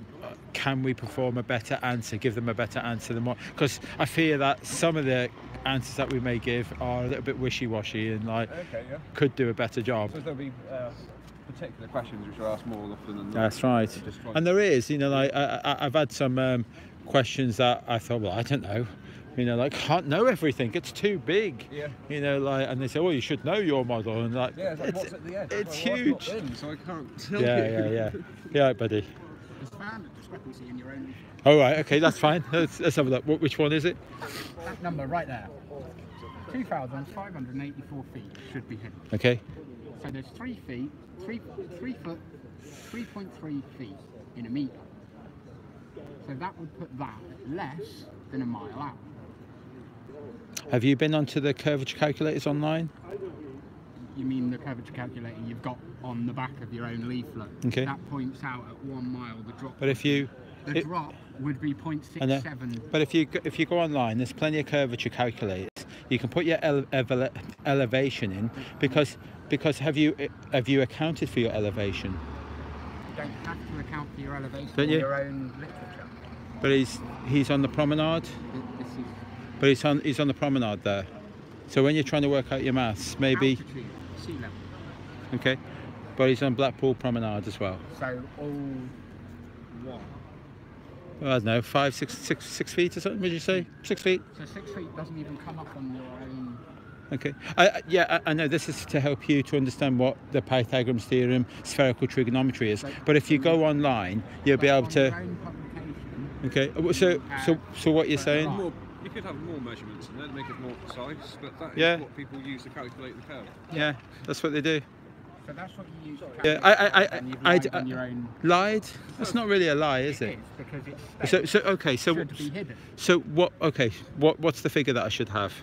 can we perform a better answer, give them a better answer than what, because I fear that some of the answers that we may give are a little bit wishy-washy and like could do a better job. So there'll be particular questions which are asked more often than not. That's right. And there is, you know, like I've had some questions that I thought, well, I don't know, you know, like, can't know everything, it's too big. Yeah. You know, like, and they say, well, you should know your model, and like, yeah, it's what's at the edge? It's well, huge. I've got them, so I can't tell Yeah. Yeah, buddy. There's found a discrepancy in your own. Oh, right, okay, that's fine. Let's have a look. Which one is it? That number right there. 2,584 feet should be hidden. Okay. So there's 3 feet, 3 foot, 3.3 feet in a metre. So that would put that less than a mile out. Have you been onto the curvature calculators online? You mean the curvature calculator you've got on the back of your own leaflet? Okay. That points out at 1 mile the drop. But if you... The drop would be 0.67. But if you go online, there's plenty of curvature calculators. You can put your elevation in because have you accounted for your elevation? You don't have to account for your elevation in your own literature. But he's on the promenade. This is... But he's on the promenade there. So when you're trying to work out your maths, maybe. Altitude, sea level. Okay. But he's on Blackpool Promenade as well. So all what? Well, I don't know, 5, 6 feet or something, would you say? 6 feet? So 6 feet doesn't even come up on your own. Okay. I know this is to help you to understand what the Pythagorean's theorem, spherical trigonometry is. But if you go online, you'll be able to. Okay. So what you're saying? You could have more measurements and then make it more precise, but that is what people use to calculate the curve. Yeah, that's what they do. So that's what you use. Yeah, lied. That's not really a lie, is it? Because it's should be hidden. So what? Okay, what's the figure that I should have?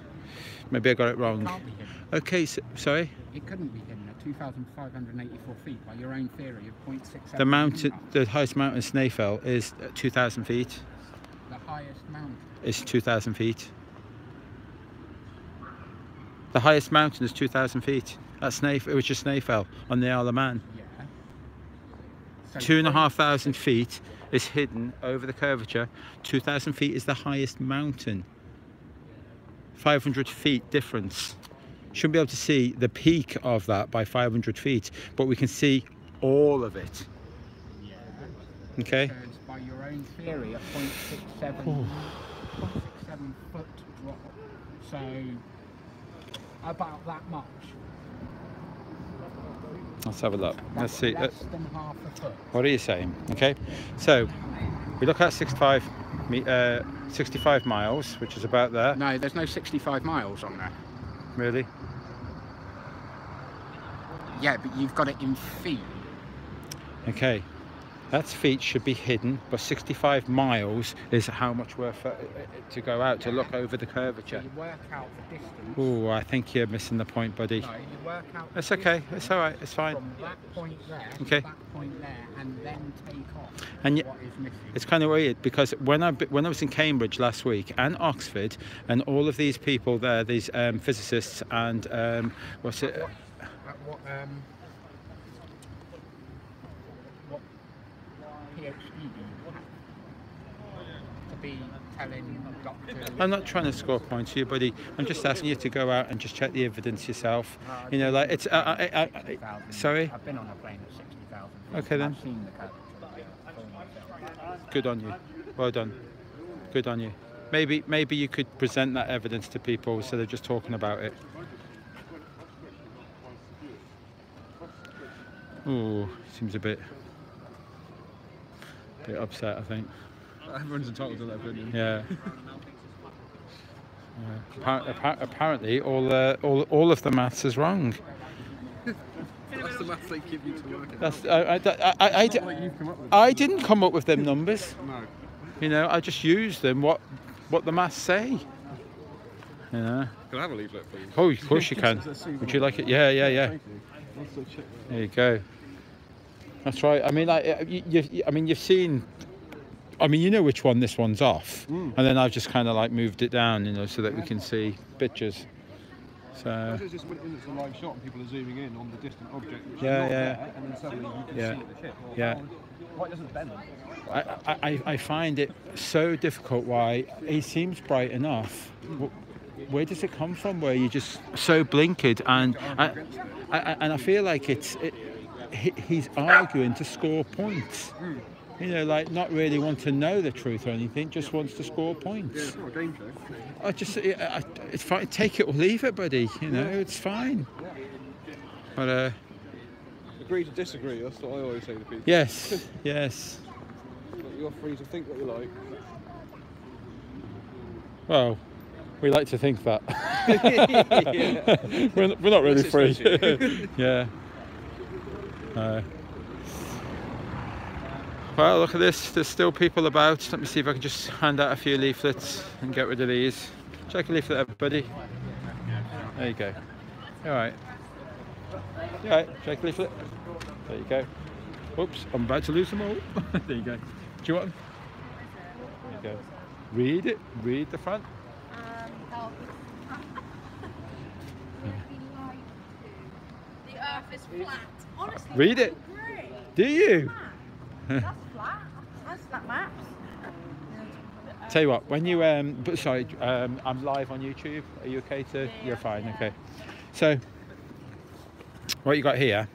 Maybe I got it wrong. It can't be hidden. Okay, sorry. It couldn't be hidden at 2,584 feet by your own theory of 0.67. The mountain, the highest mountain, Snaefell, is 2,000 feet. The highest mountain is 2,000 feet. The highest mountain is 2,000 feet. That's which is Snaefell on the Isle of Man. Yeah. So 2,500 feet is hidden over the curvature. 2,000 feet is the highest mountain. 500 feet difference. Shouldn't be able to see the peak of that by 500 feet, but we can see all of it. Yeah. Okay. So it's by your own theory, a 0.67 foot drop. So about that much. Let's have a look. Let's see. Less than half a foot. What are you saying? Okay. So we look at 65 miles, which is about there. No, there's no 65 miles on there. Really? Yeah, but you've got it in feet. Okay. That feet should be hidden, but 65 miles is how much worth to go out to look over the curvature. So you work out the distance. Oh, I think you're missing the point, buddy. No, you work out. It's okay. It's all right. It's fine. From that point there to that point there, and then take off. And what is missing. It's kind of weird because when I was in Cambridge last week and Oxford, and all of these people there, these physicists and what's it? What PhD do you have to be telling doctors? I'm not trying to score points here, buddy. I'm just asking you to go out and just check the evidence yourself. You know, like it's. Sorry. I've been on a plane at 60,000. Okay then. I've seen the curvature. Good on you. Well done. Good on you. Maybe you could present that evidence to people instead of just talking about it. Ooh, seems a bit upset, I think. Everyone's entitled to their opinion. Yeah. Apparently, all of the maths is wrong. That's the maths they give you to work it That's out. I didn't come up with them numbers. No. You know, I just used them. What the maths say. You know. Can I have a leaflet, please? Oh, of course you can. Would you like it? Yeah. Thank you. There you go. That's right. I mean, you've seen. I mean, you know which one this one's off, and then I've just kind of like moved it down, you know, so that we can see pictures. So. It's just when it's a live shot and people are zooming in on the distant object, which is not Yeah. there, and then suddenly you can see the ship. Yeah. Why doesn't bend? I find it so difficult. Why he seems bright enough. Where does it come from? Where you just so blinkered, and I feel like he's arguing to score points. You know, like not really want to know the truth or anything, just wants to score points. Yeah, it's not a game show. It's fine. Take it or leave it, buddy. You know, it's fine. But agree to disagree. That's what I always say to people. Yes, yes. You're free to think what you like. Well, we like to think that. we're not really free. Yeah. Well, look at this. There's still people about. Let me see if I can just hand out a few leaflets and get rid of these. Check a leaflet, everybody. There you go. All right. All right. Check a leaflet. There you go. Oops, I'm about to lose them all. There you go. Do you want them? There you go. Read it. Read the front. The earth is flat. Honestly, Read it. Do you? That's flat. That's flat maps. Tell you what, when you but sorry, I'm live on YouTube. Are you okay to? You're fine. Okay. So what you got here,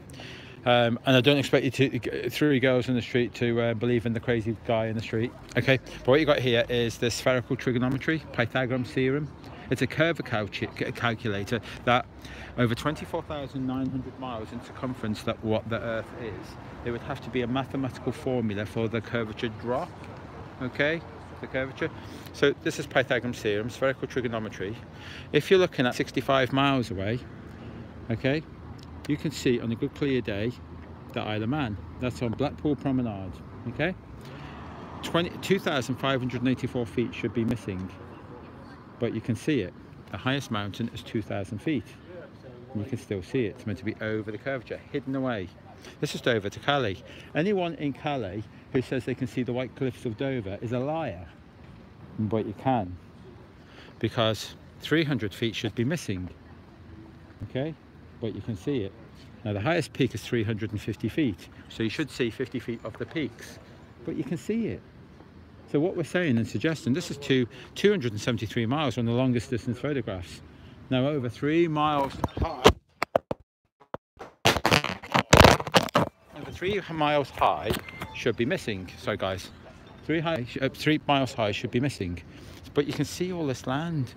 and I don't expect you to three girls in the street to believe in the crazy guy in the street. Okay. But what you got here is the spherical trigonometry, Pythagoras theorem. It's a curve calculator that over 24,900 miles in circumference, that what the Earth is, there would have to be a mathematical formula for the curvature drop. Okay, the curvature. So this is Pythagoras theorem, spherical trigonometry. If you're looking at 65 miles away, okay, you can see on a good clear day the Isle of Man. That's on Blackpool Promenade. Okay, 2,584 feet should be missing, but you can see it. The highest mountain is 2,000 feet. And you can still see it. It's meant to be over the curvature, hidden away. Let's just over to Calais. Anyone in Calais who says they can see the White Cliffs of Dover is a liar. But you can, because 300 feet should be missing. Okay, but you can see it. Now the highest peak is 350 feet, so you should see 50 feet of the peaks, but you can see it. So what we're saying and suggesting, this is 273 miles on the longest distance photographs. Now over 3 miles high, over 3 miles high should be missing. So guys, 3 miles high should be missing. But you can see all this land.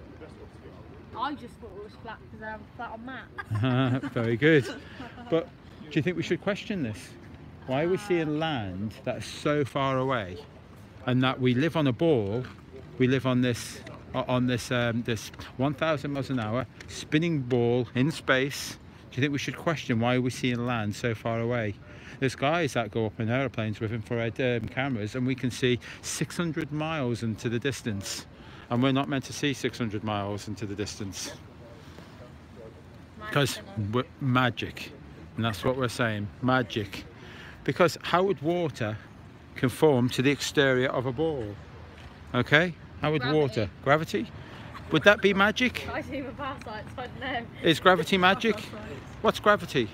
I just thought it was flat because I'm flat on that. Very good. But do you think we should question this? Why are we seeing land that's so far away, and that we live on a ball? We live on this this 1,000 miles an hour spinning ball in space. Do you think we should question why we're seeing land so far away? There's guys that go up in aeroplanes with infrared cameras, and we can see 600 miles into the distance, and we're not meant to see 600 miles into the distance because we're magic. And that's what we're saying, magic. Because how would water conform to the exterior of a ball? Okay, how would water? Gravity? Would that be magic? I see the parasites, I don't know. Is gravity magic? What's gravity?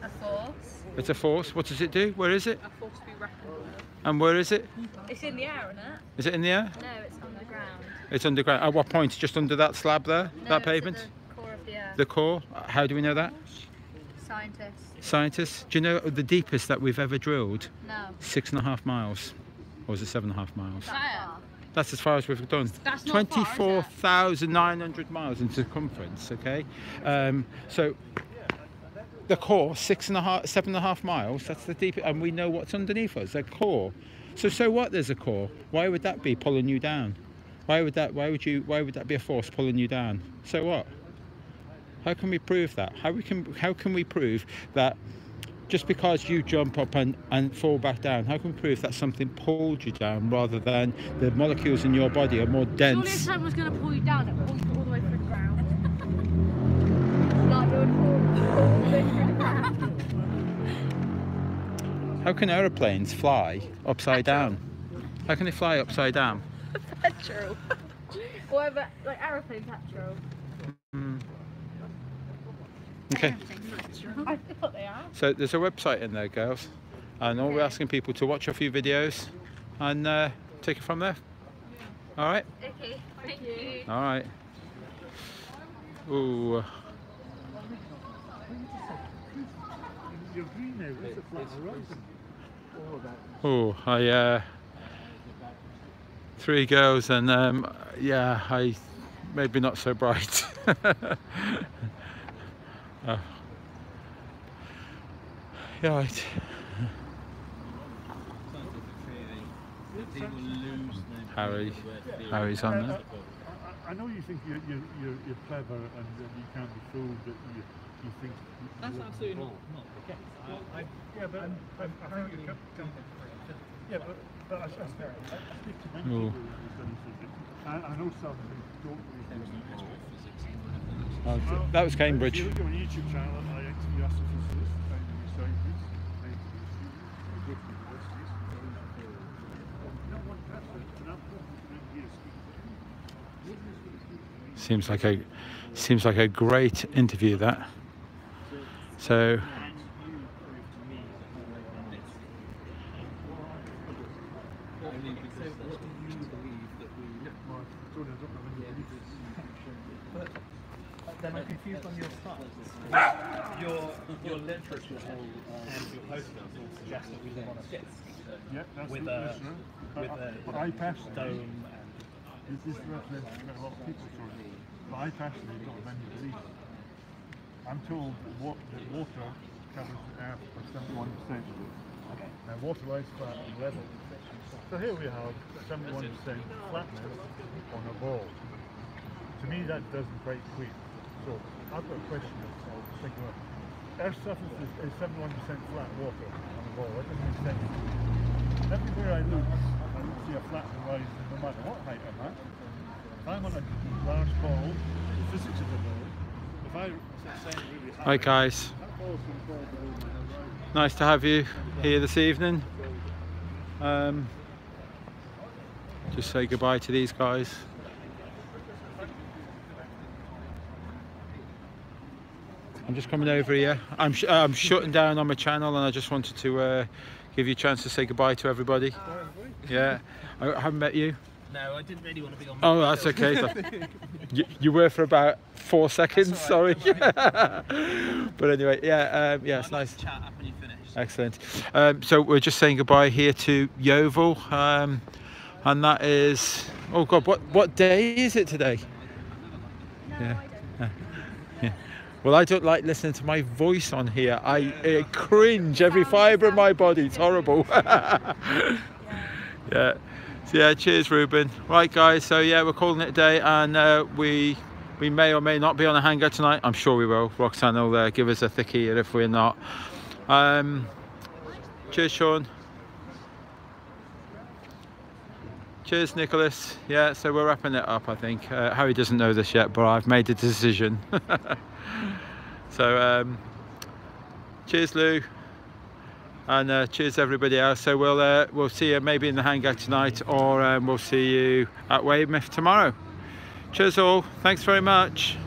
A force. It's a force. What does it do? Where is it? A force to be reckoned with. And where is it? It's in the air, isn't it? Is it in the air? No, it's underground. It's underground. At what point? Just under that slab there? No, that pavement? It's at the core of the earth. The core? How do we know that? Scientists. Scientists? Do you know the deepest that we've ever drilled? No. 6.5 miles. Or was it 7.5 miles? Far. That's as far as we've done. That's not 24,900 miles in circumference, okay? So the core, 7.5 miles, that's the deepest, and we know what's underneath us, the core. So what, there's a core? Why would that be pulling you down? Why would that be a force pulling you down? So what? How can we prove that? How can we prove that just because you jump up and fall back down, how can we prove that something pulled you down rather than the molecules in your body are more dense? Surely if someone's going to pull you down, it pulls you all the way through the ground. Like it would pull all the way through the ground. How can aeroplanes fly upside down? How can they fly upside down? Petrol. Whatever, like aeroplane petrol. Okay. I thought they are. So there's a website in there, girls, and all we're asking people to watch a few videos and take it from there. All right. Okay. Thank you. All right. Ooh. Oh, I 3 girls and yeah, I maybe not so bright. Yeah, right. Harry's on there. I know you think you're clever and you can't be fooled, but you think that's absolutely not the case. Yeah, but I think yeah, but I speak to many people who've done physics. I know some who don't really. That was Cambridge. If you look at my YouTube channel, I interview astrophysicists and scientists. I interview students. I go to universities. Not one person, and I'm here speaking. Seems like a great interview, that. So. don't have any beliefs. But then I'm confused on your slides. Your literature and your posters all suggest that we live on a ship. Yeah, that's with that's right. But I personally, dome this is representative of a lot of people, sorry. But I personally don't have any beliefs. I'm told that water covers the earth for 71%. Okay. Now water lies flat and level. So here we have 71% flatness on a ball. To me that doesn't quite equate. So I've got a question I'll think about. Earth's surface is 71% flat water on a ball. That doesn't make sense. Everywhere I look, I don't see a flat horizon no matter what height I'm at. If I'm on a large ball, the physics of the ball, if I say really high, Hi guys, that ball's going to fall below the horizon. nice to have you here this evening. Just say goodbye to these guys. I'm just coming over here. I'm shutting down on my channel, and I just wanted to give you a chance to say goodbye to everybody. Yeah, I haven't met you. No, I didn't really want to be on. Oh, that's okay. you were for about 4 seconds. Right, sorry. But anyway, yeah, yeah, it's nice. Chat up when you finish. Excellent. So we're just saying goodbye here to Yeovil, and that is. Oh God, what day is it today? No, Yeah. I don't. Yeah. Well, I don't like listening to my voice on here. I cringe every fibre of my body. It's horrible. Yeah. So yeah, cheers, Ruben. Right, guys. So yeah, we're calling it a day, and we may or may not be on a hangar tonight. I'm sure we will. Roxanne will give us a thick ear if we're not. Cheers, Sean. Cheers, Nicholas. Yeah, so we're wrapping it up, I think. Harry doesn't know this yet, but I've made a decision. So cheers, Lou, and cheers everybody else. So we'll see you maybe in the hangar tonight, or we'll see you at Weymouth tomorrow. Cheers all, thanks very much.